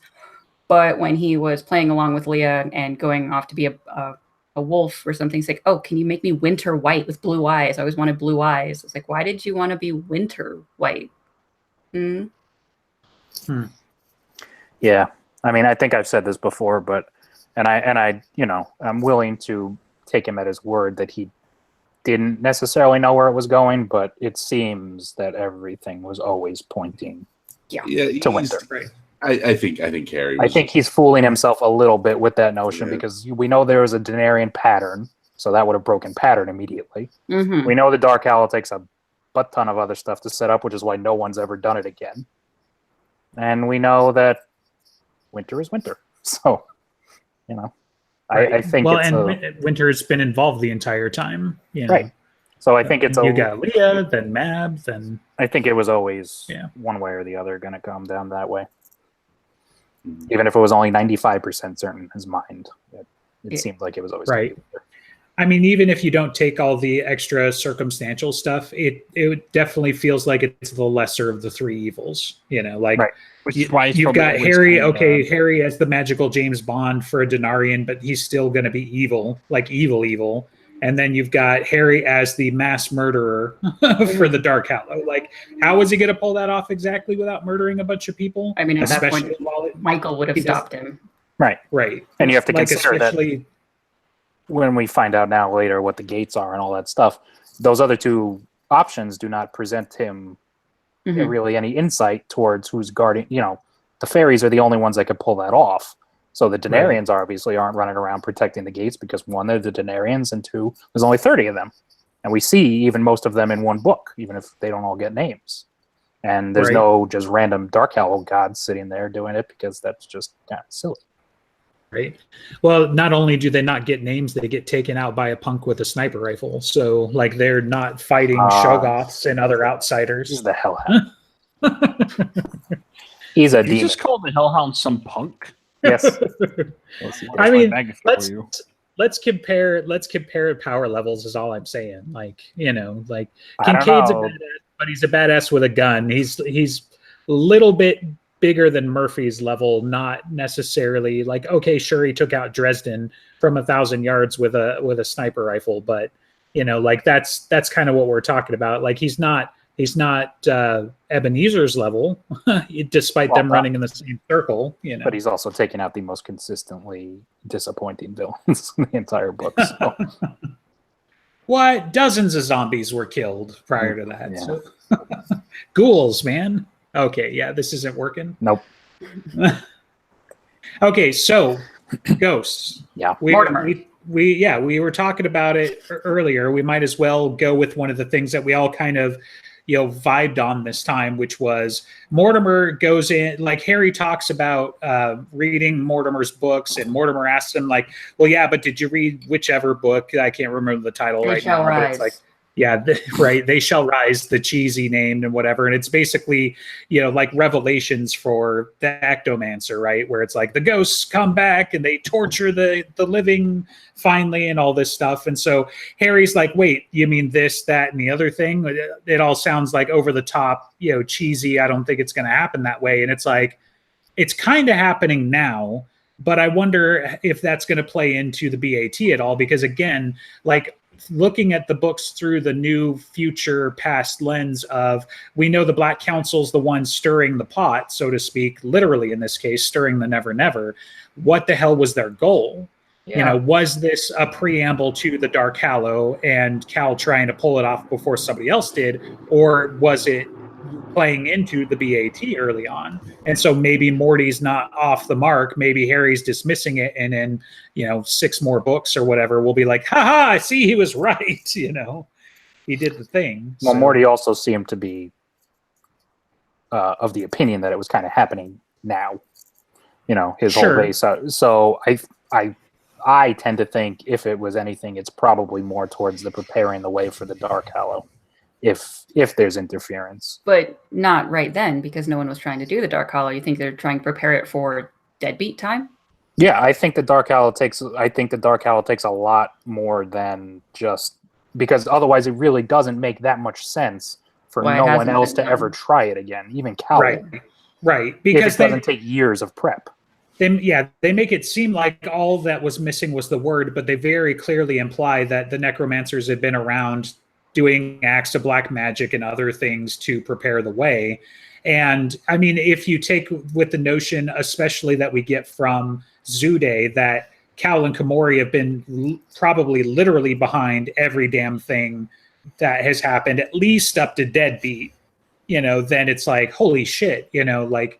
But when he was playing along with Leah and going off to be a wolf or something, he's like, oh, can you make me winter white with blue eyes? I always wanted blue eyes. It's like, why did you want to be winter white? Yeah. I mean, I think I've said this before, but I'm willing to take him at his word that he didn't necessarily know where it was going, but it seems that everything was always pointing to winter. Right. I think Harry. I think he's fooling himself a little bit with that notion because we know there was a Denarian pattern, so that would have broken pattern immediately. We know the Dark Hallow takes a butt ton of other stuff to set up, which is why no one's ever done it again. And we know that winter is winter, so I think. Well, winter has been involved the entire time, right? So I think you got Leah, then Mab, then I think it was always one way or the other going to come down that way. Even if it was only 95% certain in his mind, it seemed like it was always right. I mean, even if you don't take all the extra circumstantial stuff, it definitely feels like it's the lesser of the three evils. Right. Which is why you've got Harry. Okay, Harry as the magical James Bond for a Denarian, but he's still going to be evil, like evil. And then you've got Harry as the mass murderer for the Dark Hallow. Like, how was he going to pull that off exactly without murdering a bunch of people? I mean, at that point, Michael would have stopped him. Right. And you have to consider that when we find out now later what the gates are and all that stuff, those other two options do not present him really any insight towards who's guarding. The fairies are the only ones that could pull that off. So the Denarians obviously aren't running around protecting the gates because one, they're the Denarians, and two, there's only 30 of them. And we see even most of them in one book, even if they don't all get names. And there's no just random Dark Hallow gods sitting there doing it because that's just kind of silly. Right. Well, not only do they not get names, they get taken out by a punk with a sniper rifle. So, like, they're not fighting Shoggoths and other outsiders. He's the Hellhound. He's a demon. You just called the Hellhound some punk? Yes. I mean, let's compare power levels is all I'm saying. Like, Kincaid's a badass, but he's a badass with a gun. He's a little bit bigger than Murphy's level, not necessarily like, okay, sure, he took out Dresden from 1,000 yards with a sniper rifle, but that's kind of what we're talking about. Like, he's not Ebenezer's level, despite them running in the same circle. But he's also taken out the most consistently disappointing villains in the entire book. So. What? Dozens of zombies were killed prior to that. Yeah. So. Ghouls, man. Okay, yeah, this isn't working. Nope. Okay, so ghosts. Yeah, Mortimer. We were talking about it earlier. We might as well go with one of the things that we all kind of vibed on this time, which was Mortimer goes in, like Harry talks about reading Mortimer's books, and Mortimer asks him like, well, yeah, but did you read whichever book? I can't remember the title right now. But it's like, yeah, right. They shall rise, the cheesy name and whatever. And it's basically, like Revelations for the Ectomancer, right? Where it's like the ghosts come back and they torture the living finally and all this stuff. And so Harry's like, wait, you mean this, that, and the other thing? It all sounds like over the top, cheesy. I don't think it's going to happen that way. And it's like, it's kind of happening now, but I wonder if that's going to play into the BAT at all, because again, like, looking at the books through the new future past lens of, we know the Black Council's the one stirring the pot, so to speak, literally in this case, stirring the Never Never. What the hell was their goal? Yeah. Was this a preamble to the Dark Hallow and Cal trying to pull it off before somebody else did? Or was it playing into the BAT early on? And so maybe Morty's not off the mark. Maybe Harry's dismissing it, and in 6 more books or whatever, we'll be like, haha, I see, he was right. He did the thing. Well, Morty also seemed to be of the opinion that it was kind of happening now. His whole base. So I I tend to think if it was anything, it's probably more towards the preparing the way for the Dark Hallow, if there's interference. But not right then, because no one was trying to do the Dark Hallow. You think they're trying to prepare it for deadbeat time? Yeah, I think the Dark Hallow takes a lot more than just because otherwise it really doesn't make that much sense for no one else to ever try it again, even Cowell. Right. Because it doesn't take years of prep. They make it seem like all that was missing was the word, but they very clearly imply that the necromancers had been around doing acts of black magic and other things to prepare the way. And I mean, if you take with the notion, especially that we get from Zude, that Cal and Komori have been probably literally behind every damn thing that has happened, at least up to Deadbeat, then it's like, holy shit, like,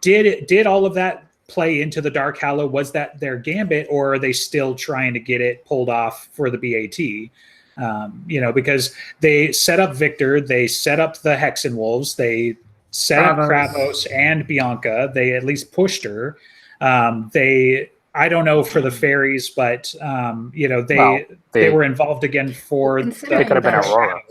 did all of that play into the Dark Hallow? Was that their gambit, or are they still trying to get it pulled off for the BAT? Because they set up Victor, they set up the Hexen Wolves, they set up Kravos and Bianca. They at least pushed her. I don't know for the fairies, but they were involved again for. They could have been Aurora.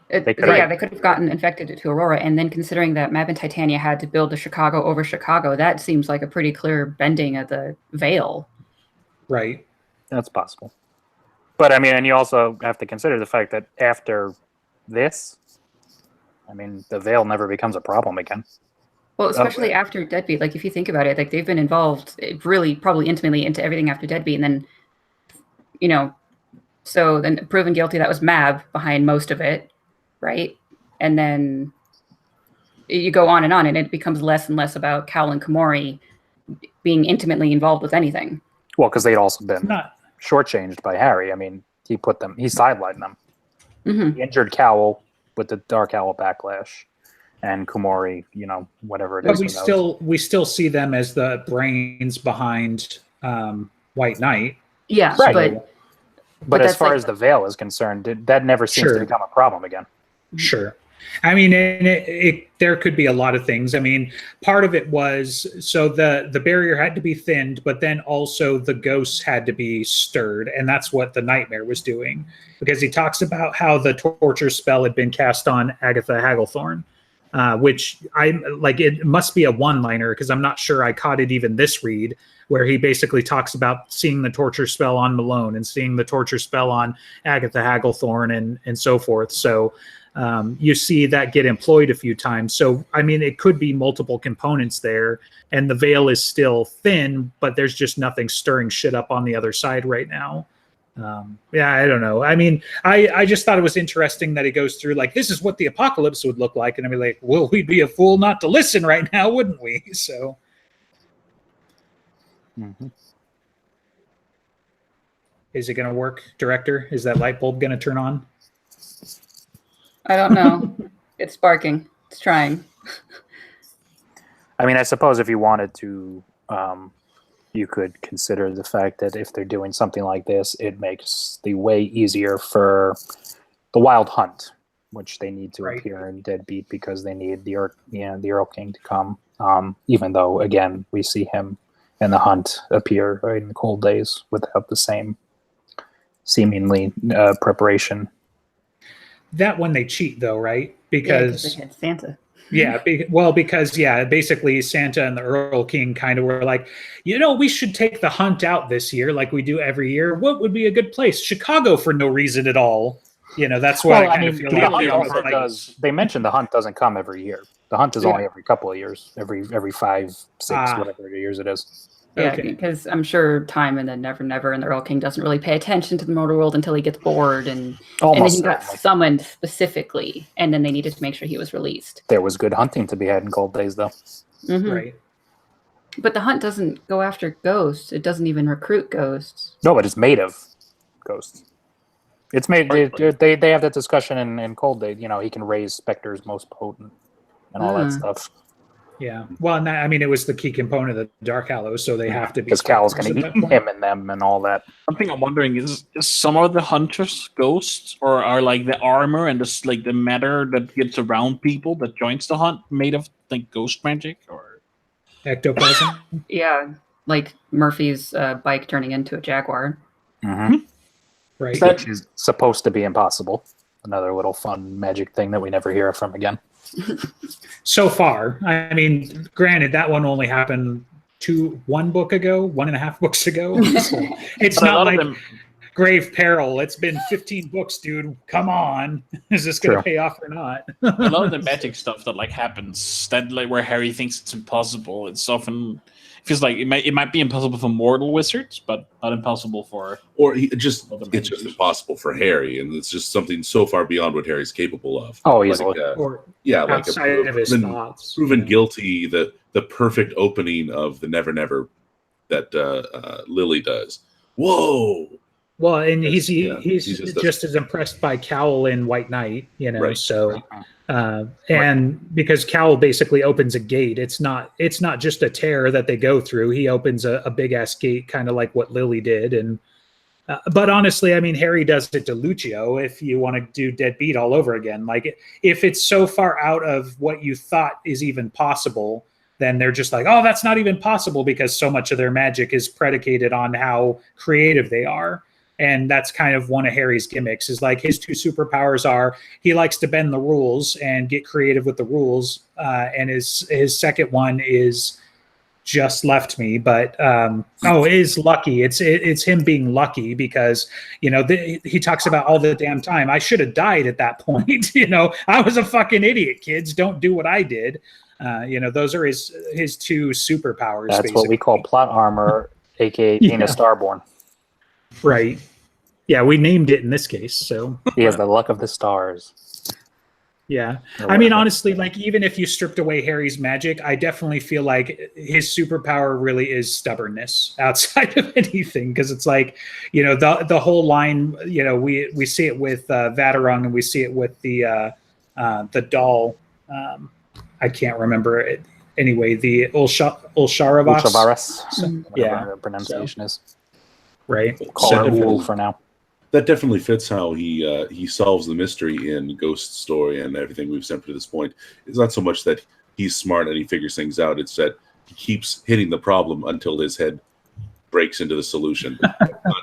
They could have gotten infected to Aurora, and then considering that Mab and Titania had to build the Chicago over Chicago, that seems like a pretty clear bending of the veil. Right. That's possible. But I mean, and you also have to consider the fact that after this, I mean, the veil never becomes a problem again. Well, especially after Deadbeat, like if you think about it, like they've been involved really probably intimately into everything after Deadbeat, and then, so then proven guilty, that was Mab behind most of it, right? And then you go on, and it becomes less and less about Cal and Komori being intimately involved with anything. Well, because they'd also been shortchanged by Harry. I mean, he sidelined them. Mm-hmm. He injured Cowell with the Dark Owl backlash, and Komori, whatever it is. But we still see them as the brains behind White Knight. Yeah, right. But as far as the veil is concerned, that never seems to become a problem again. Sure. I mean, there could be a lot of things. I mean, part of it was, so the barrier had to be thinned, but then also the ghosts had to be stirred. And that's what the Nightmare was doing, because he talks about how the torture spell had been cast on Agatha Hagglethorne, which it must be a one-liner, because I'm not sure I caught it even this read, where he basically talks about seeing the torture spell on Malone and seeing the torture spell on Agatha Hagglethorne and so forth. So you see that get employed a few times. So, I mean, it could be multiple components there, and the veil is still thin, but there's just nothing stirring shit up on the other side right now. I don't know. I mean, I just thought it was interesting that it goes through like, this is what the apocalypse would look like. And I'd be like, well, we'd be a fool not to listen right now, wouldn't we? So. Mm-hmm. Is it going to work, director? Is that light bulb going to turn on? I don't know. It's sparking. It's trying. I mean, I suppose if you wanted to, you could consider the fact that if they're doing something like this, it makes the way easier for the Wild Hunt, which they need to appear in Deadbeat because they need the Earl King to come. Even though, again, we see him and the Hunt appear in the Cold Days without the same seemingly preparation. That one they cheat though, right? Because they had Santa. Yeah, because basically Santa and the Earl King kind of were like, we should take the Hunt out this year like we do every year. What would be a good place? Chicago for no reason at all. That's why I kind of feel like they mentioned the Hunt doesn't come every year. The Hunt is only every couple of years, every 5, 6, whatever years it is. Yeah, because I'm sure Time and then Never Never and the Earl King doesn't really pay attention to the motor world until he gets bored, and then he got summoned specifically, and then they needed to make sure he was released. There was good hunting to be had in Cold Days, though. Mm-hmm. Right. But the Hunt doesn't go after ghosts. It doesn't even recruit ghosts. No, but it's made of ghosts. It's made. They have that discussion in Cold Days. He can raise specters most potent and all that stuff. Yeah. Well, I mean, it was the key component of the Dark Hallows, so they have to be. Because Cal's going to eat him and them and all that. Something I'm wondering is some of the hunters ghosts, or are like the armor and the matter that gets around people that joins the hunt made of like ghost magic or ectoplasm? Yeah. like Murphy's bike turning into a Jaguar. Mm-hmm. Right. Which is supposed to be impossible. Another little fun magic thing that we never hear from again. So far, I mean, granted, that one only happened 1.5 books ago. So it's not like Grave Peril. It's been 15 books, dude. Come on, is this going to pay off or not? A lot of the magic stuff that like happens, that like where Harry thinks it's impossible, it's often feels like it might be impossible for mortal wizards, but not impossible for it's just impossible for Harry, and it's just something so far beyond what Harry's capable of. Oh, easily. Like outside of his thoughts. Proven guilty. The perfect opening of the Never Never that Lily does. Whoa. Well, and he's just as impressed by Cowl in White Knight, Right. So, and because Cowl basically opens a gate, it's not just a tear that they go through. He opens a big ass gate, kind of like what Lily did. And but honestly, I mean, Harry does it to Lucio. If you want to do Deadbeat all over again, like if it's so far out of what you thought is even possible, then they're just like, oh, that's not even possible, because so much of their magic is predicated on how creative they are. And that's kind of one of Harry's gimmicks, is like his two superpowers are he likes to bend the rules and get creative with the rules. And his second one is just left me, but is lucky. It's him being lucky because, he talks about all the damn time. I should have died at that point. I was a fucking idiot. Kids, don't do what I did. Those are his two superpowers. That's basically what we call plot armor, aka Dana Starborn. Right. Yeah, we named it in this case. So he has the luck of the stars. Yeah. I mean, honestly, like even if you stripped away Harry's magic, I definitely feel like his superpower really is stubbornness outside of anything. Because it's like, the whole line, we see it with Vaterung, and we see it with the doll. I can't remember it. Anyway, the Ulsharavas. Whatever her pronunciation is. Right. Call it Wool for now. That definitely fits how he solves the mystery in Ghost Story and everything we've sent to this point. It's not so much that he's smart and he figures things out. It's that he keeps hitting the problem until his head breaks into the solution.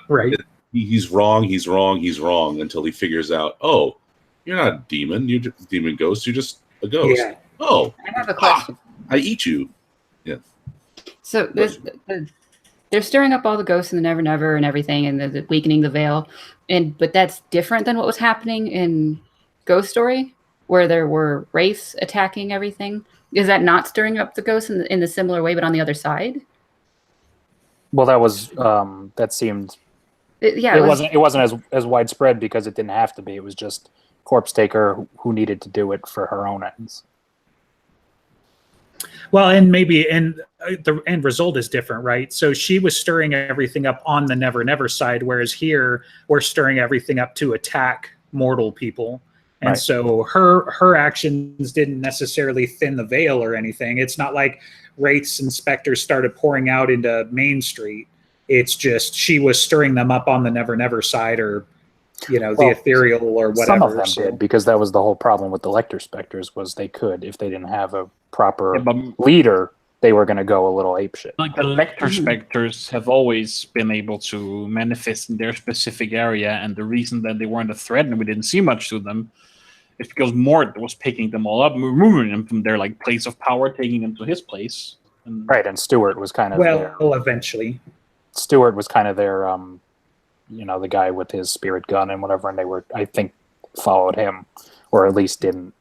Right. He's wrong until he figures out, oh, you're not a demon. You're just a demon ghost. You're just a ghost. Yeah. Oh. I have a question. I eat you. Yeah. So they're stirring up all the ghosts in the Never Never and everything, and they're weakening the veil. But that's different than what was happening in Ghost Story, where there were wraiths attacking everything. Is that not stirring up the ghosts in the similar way, but on the other side? Well, that was that seemed. It wasn't as widespread because it didn't have to be. It was just Corpse Taker who needed to do it for her own ends. Well, and the end result is different, right? So she was stirring everything up on the Never Never side, whereas here we're stirring everything up to attack mortal people. And so her actions didn't necessarily thin the veil or anything. It's not like wraiths and specters started pouring out into Main Street. It's just she was stirring them up on the Never Never side, or the ethereal or whatever. Some of them did, because that was the whole problem with the Lecter Specters, was they could, if they didn't have a proper leader, they were going to go a little apeshit. Like the Lecter Specters have always been able to manifest in their specific area, and the reason that they weren't a threat and we didn't see much to them is because Mort was picking them all up, removing them from their place of power, taking them to his place. And Stewart was kind of eventually. Stewart was kind of their the guy with his spirit gun and whatever, and they were, I think, followed him, or at least didn't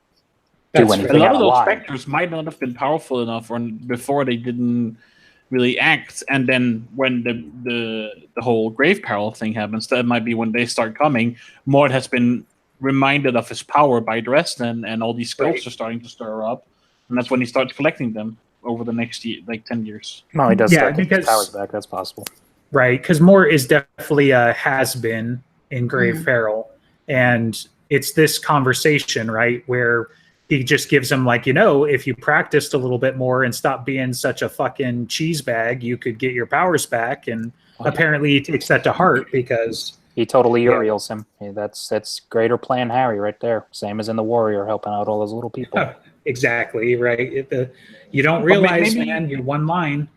do anything. A lot of those specters might not have been powerful enough, or before they didn't really act, and then when the whole Grave Peril thing happens, that might be when they start coming. Mort has been reminded of his power by Dresden, and all these ghosts are starting to stir up, and that's when he starts collecting them over the next 10 years. No, he does start getting his powers back. That's possible. Right, because Mort is definitely a has-been in Grave Peril, and it's this conversation, right, where he just gives him if you practiced a little bit more and stopped being such a fucking cheese bag, you could get your powers back. And apparently he takes that to heart, because he totally Uriel's him. Hey, that's greater plan Harry right there. Same as in the Warrior, helping out all those little people. Exactly, right. You don't realize, man, you're one line.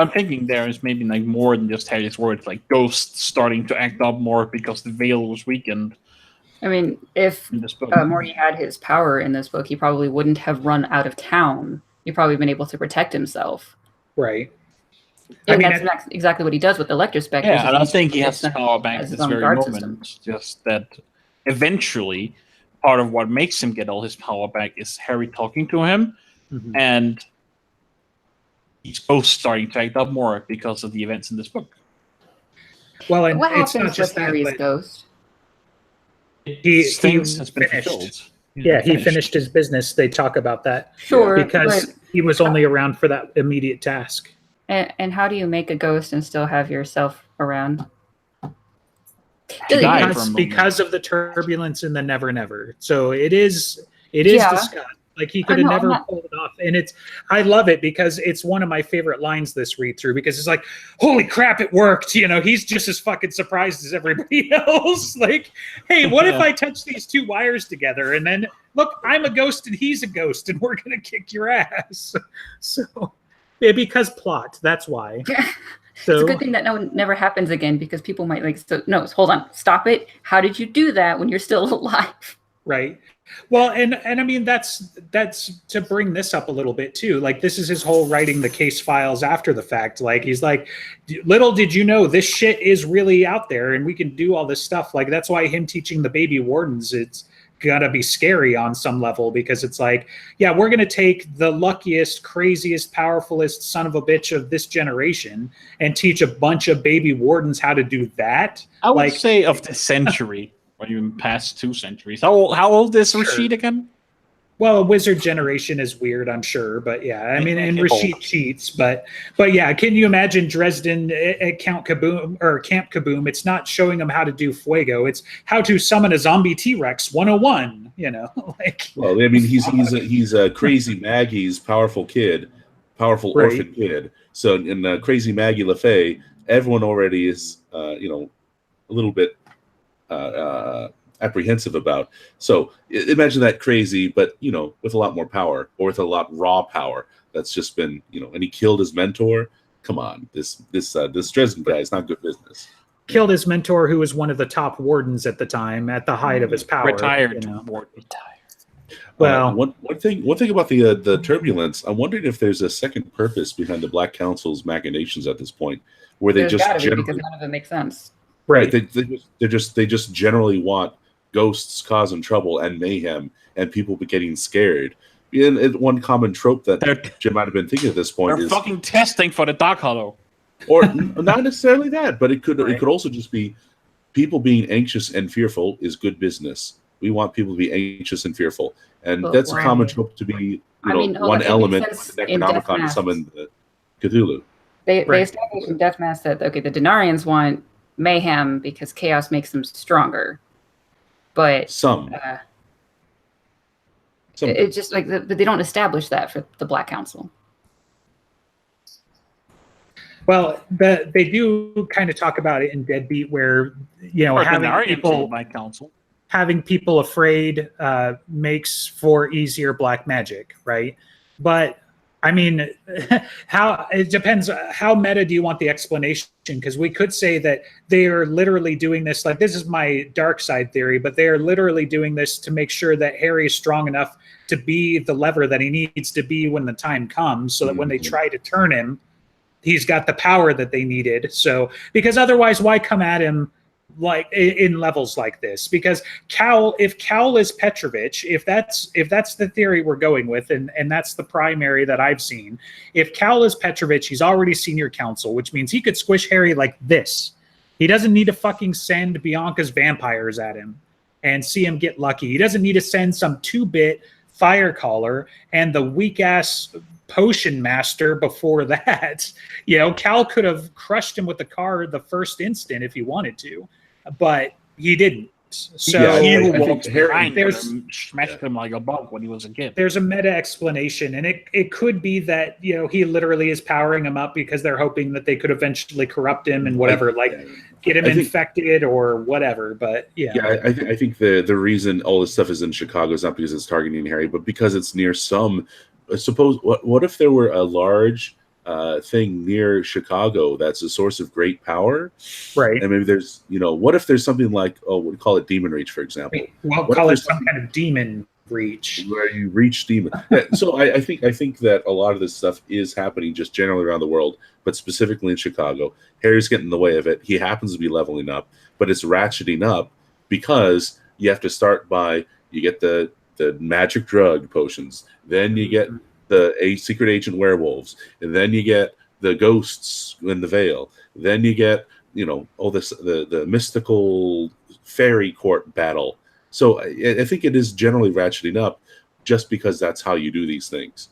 I'm thinking there is maybe like more than just Harry's words, like ghosts starting to act up more because the veil was weakened. I mean, if in this book. Morty had his power in this book, he probably wouldn't have run out of town. He'd probably been able to protect himself. Right. And that's exactly what he does with the electrospecters. Yeah, and I think he has his power back at this very moment. System. Just that eventually, part of what makes him get all his power back is Harry talking to him, and he's both starting to act up more because of the events in this book. Well, and what happens with Harry's ghost? He has been fulfilled. Yeah, he finished his business. They talk about that. Sure. Because he was only around for that immediate task. And how do you make a ghost and still have yourself around? Because of the turbulence in the Never Never. So it is discussed. Like he could have never pulled it off. And I love it because it's one of my favorite lines this read through, because it's like, holy crap, it worked. He's just as fucking surprised as everybody else. Like, hey, what if I touch these two wires together and then look, I'm a ghost and he's a ghost and we're going to kick your ass. So because plot, that's why. So, it's a good thing that never happens again, because people might hold on, stop it. How did you do that when you're still alive? Right. Well, and I mean, that's to bring this up a little bit too. Like, this is his whole writing the case files after the fact. Like, he's like, little did you know this shit is really out there and we can do all this stuff. Like, that's why him teaching the baby wardens, it's gotta be scary on some level, because it's like, yeah, we're gonna take the luckiest, craziest, powerfulest son of a bitch of this generation and teach a bunch of baby wardens how to do that. I would say of the century, or even past 2 centuries. How old is Rashid again? Well, a wizard generation is weird, I'm sure, but yeah, I mean, and Rashid cheats, but yeah, can you imagine Dresden at Camp Kaboom? It's not showing them how to do fuego; it's how to summon a zombie T-Rex 101. Well, I mean, he's a crazy Maggie's powerful orphan kid. So in Crazy Maggie LaFay, everyone already is a little bit apprehensive about. So imagine that crazy, but with a lot more power, or with a lot raw power. That's just been and he killed his mentor. Come on, this Dresden guy is not good business. Killed his mentor, who was one of the top wardens at the time, at the height of his power. Retired. Well, one thing about the turbulence, I'm wondering if there's a second purpose behind the Black Council's machinations at this point, where they just because none of it makes sense. Right. They just generally want ghosts causing trouble and mayhem and people getting scared. And one common trope that Jim might have been thinking at this point is fucking is testing for the Dark Hollow. Or not necessarily that, but it could also just be people being anxious and fearful is good business. We want people to be anxious and fearful, and that's a common trope to be one element of the Necronomicon to summon the Cthulhu. They established in Death Mass that the Denarians want mayhem because chaos makes them stronger, but it's just but they don't establish that for the Black Council. Well, they do kind of talk about it in Deadbeat, where having people afraid makes for easier black magic, right? But I mean, it depends. How meta do you want the explanation? Because we could say that they are literally doing this. Like, this is my dark side theory, but they are literally doing this to make sure that Harry is strong enough to be the lever that he needs to be when the time comes, so that when they try to turn him, he's got the power that they needed. So, because otherwise, why come at him like in levels like this? Because if Cal is Petrovich, if that's the theory we're going with, and that's the primary that I've seen, if Cal is Petrovich, he's already senior counsel, which means he could squish Harry like this. He doesn't need to fucking send Bianca's vampires at him and see him get lucky. He doesn't need to send some 2-bit fire caller and the weak ass potion master before that. Cal could have crushed him with the car the first instant if he wanted to, but he didn't. So Harry smashed him like a bug when he was a kid. There's a meta explanation, and it could be that he literally is powering him up because they're hoping that they could eventually corrupt him and whatever, get him infected or whatever. But I think the reason all this stuff is in Chicago is not because it's targeting Harry, but because it's near some. Suppose what if there were a large thing near Chicago that's a source of great power. Right. And maybe there's, what if there's something like, we call it demon reach, for example. Well, call it some kind of demon reach. Where you reach demon. Yeah, so I think that a lot of this stuff is happening just generally around the world, but specifically in Chicago. Harry's getting in the way of it. He happens to be leveling up, but it's ratcheting up because you have to start by, you get the magic drug potions, then you get the secret agent werewolves, and then you get the ghosts in the Vale, then you get all this the mystical fairy court battle. So I think it is generally ratcheting up just because that's how you do these things,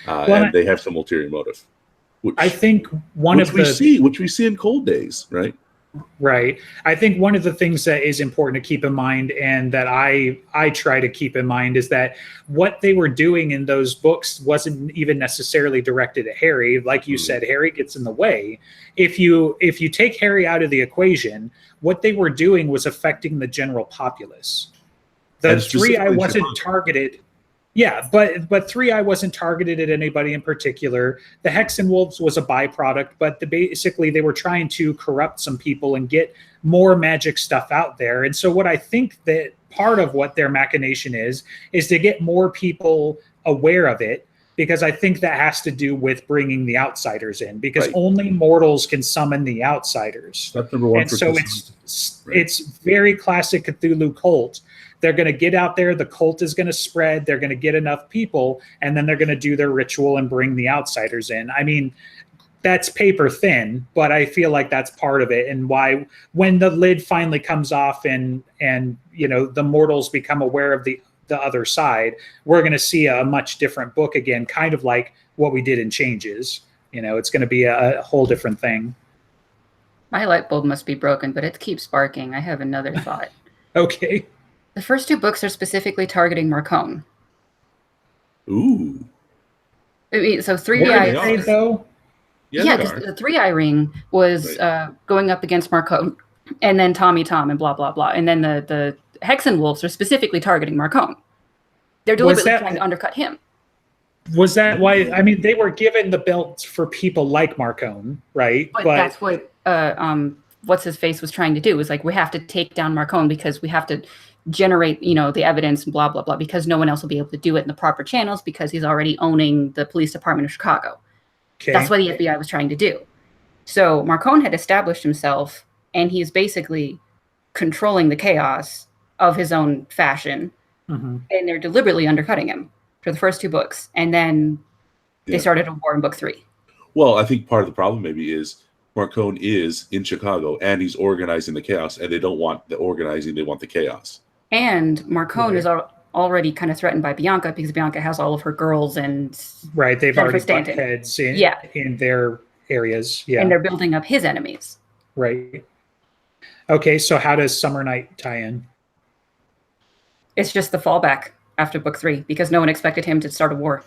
and they have some ulterior motive. Which, I think which we see in Cold Days, right? Right. I think one of the things that is important to keep in mind, and that I try to keep in mind, is that what they were doing in those books wasn't even necessarily directed at Harry. Like you said, Harry gets in the way. If you take Harry out of the equation, what they were doing was affecting the general populace. The 3 I wasn't targeted. Yeah, but 3 I wasn't targeted at anybody in particular. The Hexen Wolves was a byproduct, but basically they were trying to corrupt some people and get more magic stuff out there. And so what I think that part of what their machination is to get more people aware of it, because I think that has to do with bringing the outsiders in, because only mortals can summon the outsiders. That's number one. And so it's very classic Cthulhu cult. They're going to get out there, the cult is going to spread, they're going to get enough people, and then they're going to do their ritual and bring the outsiders in. I mean, that's paper thin, but I feel like that's part of it, and why when the lid finally comes off and the mortals become aware of the other side, we're going to see a much different book again, kind of like what we did in Changes. It's going to be a whole different thing. My light bulb must be broken, but it keeps sparking. I have another thought. Okay. The first 2 books are specifically targeting Marcone. Ooh. I mean, so 3i though. Yeah, because the 3i ring was going up against Marcone, and then Tommy Tom and blah blah blah, and then the Hexen Wolves are specifically targeting Marcone. They're deliberately trying to undercut him. Was that why? I mean, they were given the belts for people like Marcone, right? But that's what what's his face was trying to do. Was like, we have to take down Marcone because we have to generate the evidence and blah blah blah, because no one else will be able to do it in the proper channels because he's already owning the police department of Chicago. Okay. That's what the FBI was trying to do. So Marcone had established himself, and he's basically controlling the chaos of his own fashion, and they're deliberately undercutting him for the first 2 books, and then they started a war in book 3. Well, I think part of the problem maybe is Marcone is in Chicago and he's organizing the chaos, and they don't want the organizing, they want the chaos. And Marcone is already kind of threatened by Bianca, because Bianca has all of her girls and they've already butt heads in their areas. Yeah. And they're building up his enemies. Right. Okay, so how does Summer Night tie in? It's just the fallback after book 3, because no one expected him to start a war.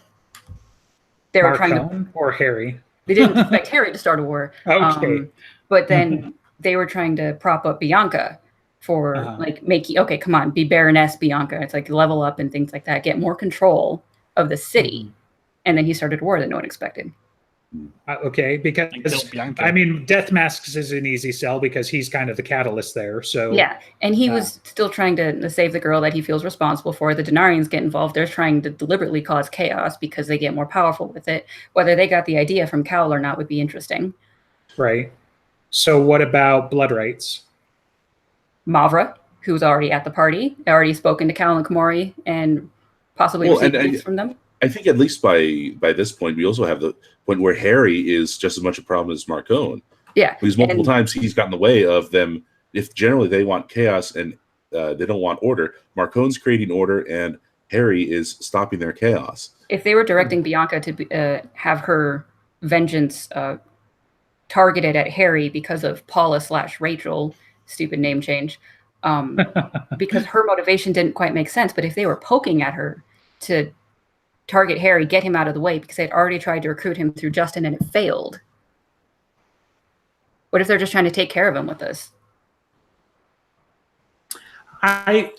They were trying to, or Harry. They didn't expect Harry to start a war. Okay. But then they were trying to prop up Bianca for come on, be Baroness Bianca. It's like level up and things like that, get more control of the city. And then he started a war that no one expected. Okay, because I mean, Death Masks is an easy sell because he's kind of the catalyst there. So yeah, and he was still trying to save the girl that he feels responsible for. The Denarians get involved; they're trying to deliberately cause chaos because they get more powerful with it. Whether they got the idea from Cal or not would be interesting. Right. So what about Blood Rights? Mavra, who's already at the party, already spoken to Cal and Komori, and possibly received gifts from them. I think at least by this point, we also have the point where Harry is just as much a problem as Marcone. Yeah. Because multiple times he's gotten in the way of them. If generally they want chaos and they don't want order, Marcone's creating order and Harry is stopping their chaos. If they were directing Bianca to have her vengeance targeted at Harry because of Paula/Rachel, stupid name change, because her motivation didn't quite make sense. But if they were poking at her to target Harry, get him out of the way, because they'd already tried to recruit him through Justin and it failed. What if they're just trying to take care of him with this? I'm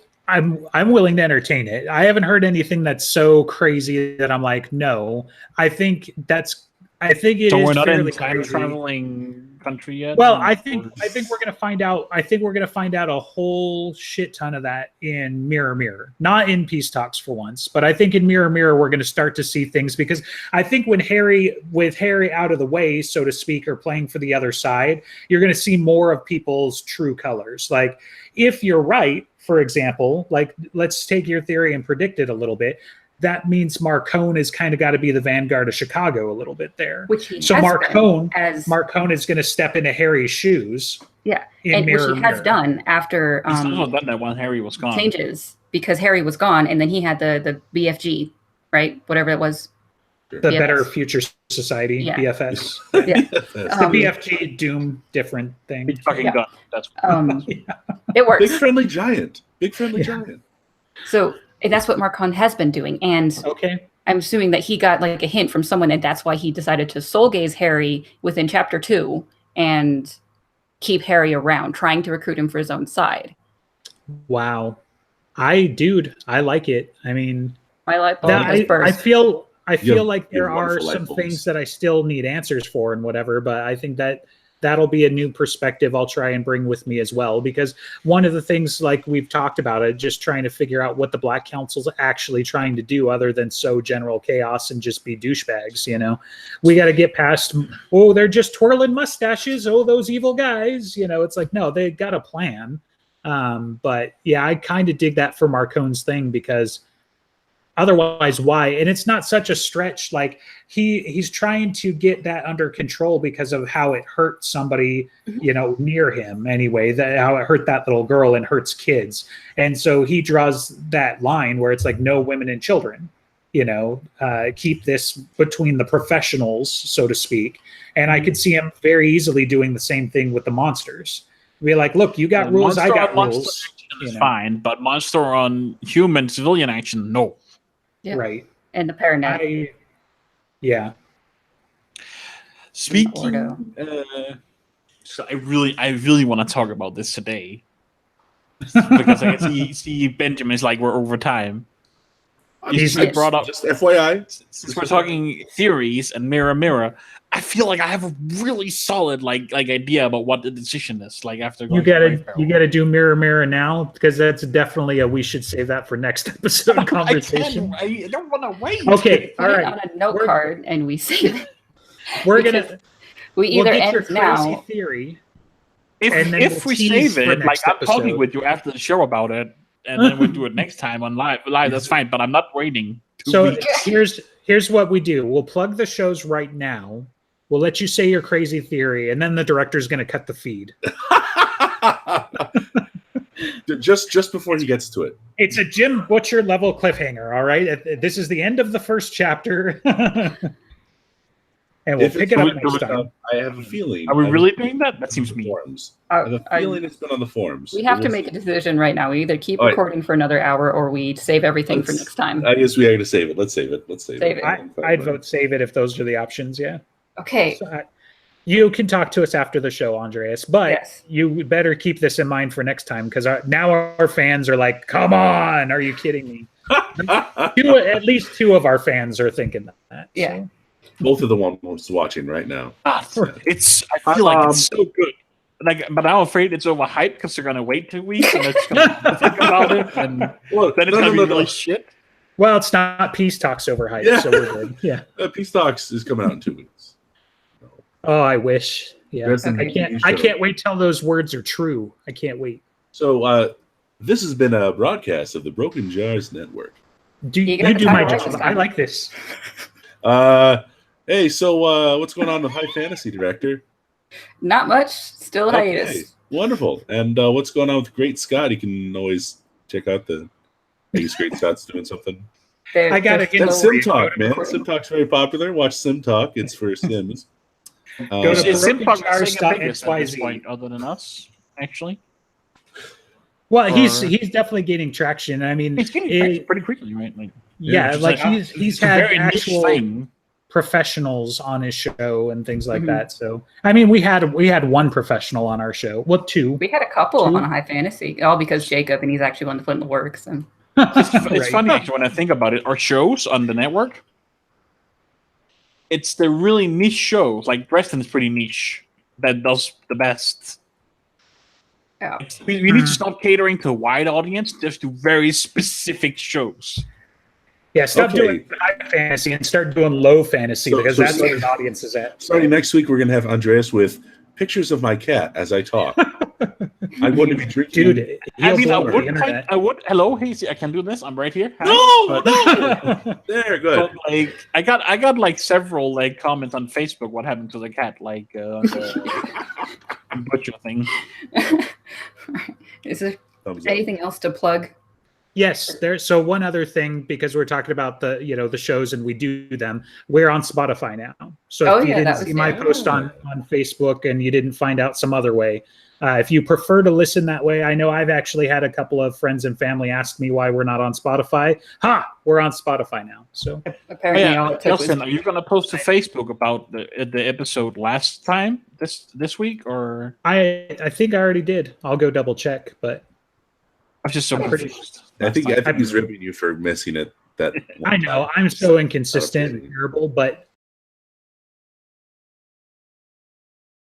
willing to entertain it. I haven't heard anything that's so crazy that I'm like, no. I think that's I think it so is we're not in fairly time crazy. traveling country yet. Well, I think we're gonna find out. I think we're gonna find out a whole shit ton of that in Mirror Mirror, not in Peace Talks for once, but I think in Mirror Mirror we're gonna start to see things because I think with Harry out of the way, so to speak, or playing for the other side, you're gonna see more of people's true colors. Like if you're right, for example, like let's take your theory and predict it a little bit. That means Marcone has kind of got to be the vanguard of Chicago a little bit there. Which he so has Marcone is going to step into Harry's shoes. Yeah, and which he has done after he's also done that when Harry was gone. Changes because Harry was gone, and then he had the BFG, right? Whatever it was. The BFS. Better Future Society, BFS. Yeah. The BFG Doom different thing. Big fucking gun. That's it works. Big friendly giant. Big friendly giant. So that's what Marcon has been doing, and I'm assuming that he got like a hint from someone, and that's why he decided to soul gaze Harry within chapter 2 and keep Harry around, trying to recruit him for his own side. Wow, I like it. I mean, I feel like there are some things that I still need answers for and whatever, but I think that'll be a new perspective I'll try and bring with me as well, because one of the things like we've talked about it, just trying to figure out what the Black Council's actually trying to do other than sow general chaos and just be douchebags, we got to get past, they're just twirling mustaches. Those evil guys, it's like, no, they got a plan. But yeah, I kind of dig that for Marcone's thing because otherwise, why? And it's not such a stretch. Like he's trying to get that under control because of how it hurt somebody, near him anyway, how it hurt that little girl and hurts kids. And so he draws that line where it's like no women and children, keep this between the professionals, so to speak. And I could see him very easily doing the same thing with the monsters. Be like, look, you got rules, I got rules. It's fine, but monster on human civilian action, no. Yeah. Right. And the Paranet. Yeah. Speaking, so I really want to talk about this today because I can see Benjamin's like we're over time. I brought up just FYI. Since we're talking theories and mirror, I feel like I have a really solid like idea about what the decision is. Like after going you gotta do mirror now because that's definitely we should save that for next episode conversation. I don't want to wait. Okay, all right. On a note card and we save it. We'll either get end your now. Crazy theory. If we save it, like I'm talking with you after the show about it, and then we'll do it next time on live. That's fine, but I'm not waiting 2 weeks. Here's what we do. We'll plug the shows right now. We'll let you say your crazy theory, and then the director's going to cut the feed. just before he gets to it. It's a Jim Butcher level cliffhanger, all right? This is the end of the first chapter. And we'll pick it up next time. I have a feeling. Are we really doing that? That seems mean. I have a feeling it's been on the forums. We have to make a decision right now. We either keep recording for another hour or we save everything for next time. I guess we are going to save it. Let's save it. I'd vote save it if those are the options, yeah. Okay. So, you can talk to us after the show, Andreas, but you better keep this in mind for next time because now our fans are like, come on, are you kidding me? At least 2 of our fans are thinking that. Yeah. So. Both of the ones watching right now. I feel like it's so good. But I'm afraid it's overhyped because they're going to wait 2 weeks and it's going to think about it. And then it's going to be really shit. Well, it's not Peace Talks overhyped, so we're good. Yeah. Peace Talks is coming out in 2 weeks. Oh, I wish. Yeah. I can't wait till those words are true. I can't wait. So this has been a broadcast of the Broken Jars Network. You do my job. I like this. Hey, so what's going on with High Fantasy, Director? Not much. Still hiatus. Wonderful. And what's going on with Great Scott? You can always check out I guess Great Scott's doing something. I gotta get Sim Talk, man. Sim Talk's very popular. Watch Sim Talk. It's for Sims. Go to Sim Talk at this point, other than us, actually. Well, he's definitely gaining traction. I mean, he's getting traction pretty quickly, right? He's had actual professionals on his show and things like that. So, I mean, we had 1 professional on our show. Well, 2. We had a couple on High Fantasy, all because Jacob, and he's actually one to put in the works. And it's funny actually when I think about it. Our shows on the network, it's the really niche shows. Like Preston's pretty niche that does the best. Yeah. We need to stop catering to a wide audience, just to very specific shows. Yeah, stop doing high fantasy and start doing low fantasy because that's where the audience is at. Starting next week, we're going to have Andreas with pictures of my cat as I talk. I'm going to be drinking. Dude, I would. Hello, Hazy. I can do this. I'm right here. No. There, good. But, like, I got like several like comments on Facebook. What happened to the cat? Like the butcher thing. Is there anything else to plug? Yes, so one other thing, because we're talking about the shows and we do them, we're on Spotify now. So if you didn't see my post on Facebook and you didn't find out some other way, if you prefer to listen that way, I know I've actually had a couple of friends and family ask me why we're not on Spotify. We're on Spotify now. So apparently, Justin, are you going to post to Facebook about the episode last time this week, or I think I already did. I'll go double check, but I'm just so confused. I think he's ripping you for missing it. That I know I'm so inconsistent and terrible, but